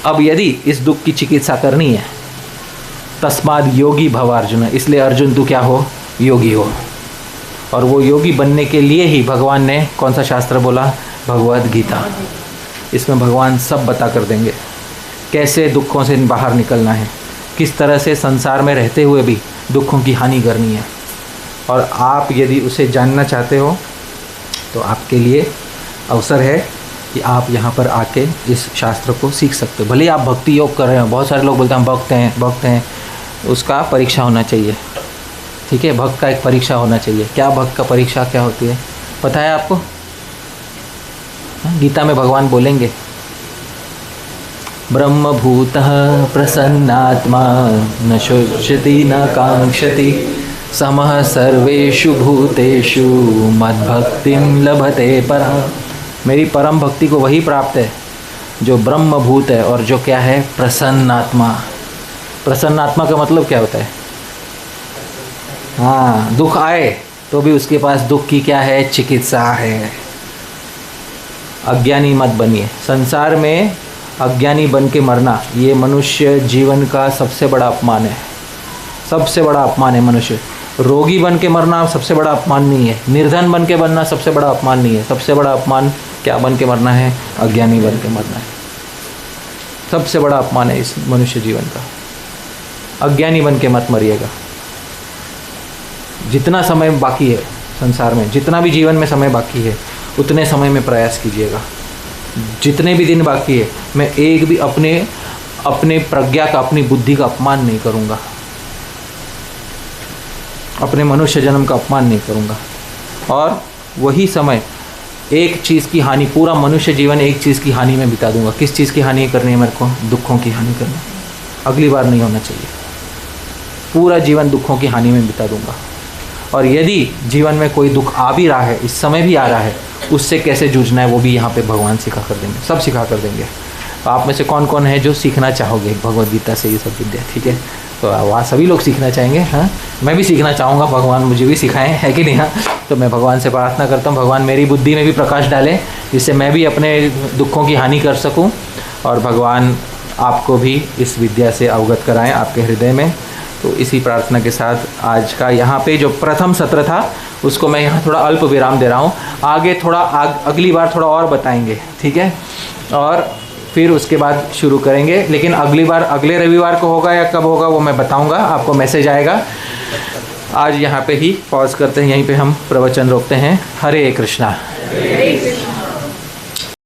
अब यदि इस दुख की चिकित्सा करनी है, तस्माद योगी भव अर्जुन, इसलिए अर्जुन तू क्या हो, योगी हो। और वो योगी बनने के लिए ही भगवान ने कौन सा शास्त्र बोला, भगवद गीता। इसमें भगवान सब बता कर देंगे कैसे दुखों से बाहर निकलना है, किस तरह से संसार में रहते हुए भी दुखों की हानि करनी है। और आप यदि उसे जानना चाहते हो तो आपके लिए अवसर है कि आप यहाँ पर आके इस शास्त्र को सीख सकते हो। भले आप भक्ति योग कर रहे हो, बहुत सारे लोग बोलते हैं भक्त हैं, उसका परीक्षा होना चाहिए, ठीक है। भक्त का एक परीक्षा होना चाहिए। क्या भक्त का परीक्षा क्या होती है पता है आपको? गीता में भगवान बोलेंगे, ब्रह्मभूतः प्रसन्नात्मा न शोचति न कांक्षति समः सर्वेषु भूतेषु मद्भक्तिं लभते परम। मेरी परम भक्ति को वही प्राप्त है जो ब्रह्मभूत है और जो क्या है, प्रसन्न आत्मा। प्रसन्न आत्मा का मतलब क्या होता है? हाँ, दुख आए तो भी उसके पास दुख की क्या है, चिकित्सा है। अज्ञानी मत बनिए। संसार में अज्ञानी बन के मरना ये मनुष्य जीवन का सबसे बड़ा अपमान है, सबसे बड़ा अपमान है। मनुष्य रोगी बन के मरना सबसे बड़ा अपमान नहीं है, निर्धन बन के मरना सबसे बड़ा अपमान नहीं है। सबसे बड़ा अपमान क्या बन के मरना है? अज्ञानी बन के मरना है। सबसे बड़ा अपमान है इस मनुष्य जीवन का। अज्ञानी बन के मत मरिएगा। जितना समय बाकी है संसार में, जितना भी जीवन में समय बाकी है, उतने समय में प्रयास कीजिएगा। जितने भी दिन बाकी है, मैं एक भी अपने प्रज्ञा का, अपनी बुद्धि का अपमान नहीं करूँगा, अपने मनुष्य जन्म का अपमान नहीं करूँगा। और वही समय एक चीज़ की हानि, पूरा मनुष्य जीवन एक चीज़ की हानि में बिता दूंगा। किस चीज़ की हानि करनी है मेरे को? दुखों की हानि करनी। अगली बार नहीं होना चाहिए। पूरा जीवन दुखों की हानि में बिता दूंगा। और यदि जीवन में कोई दुख आ भी रहा है, इस समय भी आ रहा है, उससे कैसे जूझना है वो भी यहाँ पे भगवान सिखा कर देंगे, सब सिखा कर देंगे। तो आप में से कौन कौन है जो सीखना चाहोगे भगवद गीता से ये सब विद्या? ठीक है, तो वहाँ सभी लोग सीखना चाहेंगे। हाँ, मैं भी सीखना चाहूँगा, भगवान मुझे भी सिखाएं, है कि नहीं? हाँ, तो मैं भगवान से प्रार्थना करता हूँ भगवान मेरी बुद्धि में भी प्रकाश डालें, जिससे मैं भी अपने दुखों की हानि कर सकूँ, और भगवान आपको भी इस विद्या से अवगत कराएं आपके हृदय में। तो इसी प्रार्थना के साथ आज का यहाँ पे जो प्रथम सत्र था उसको मैं यहाँ थोड़ा अल्प विराम दे रहा हूँ। आगे थोड़ा अगली बार थोड़ा और बताएंगे, ठीक है, और फिर उसके बाद शुरू करेंगे। लेकिन अगली बार अगले रविवार को होगा या कब होगा वो मैं बताऊंगा, आपको मैसेज आएगा। आज यहाँ पे ही पॉज करते हैं, यहीं पे हम प्रवचन रोकते हैं। हरे कृष्णा।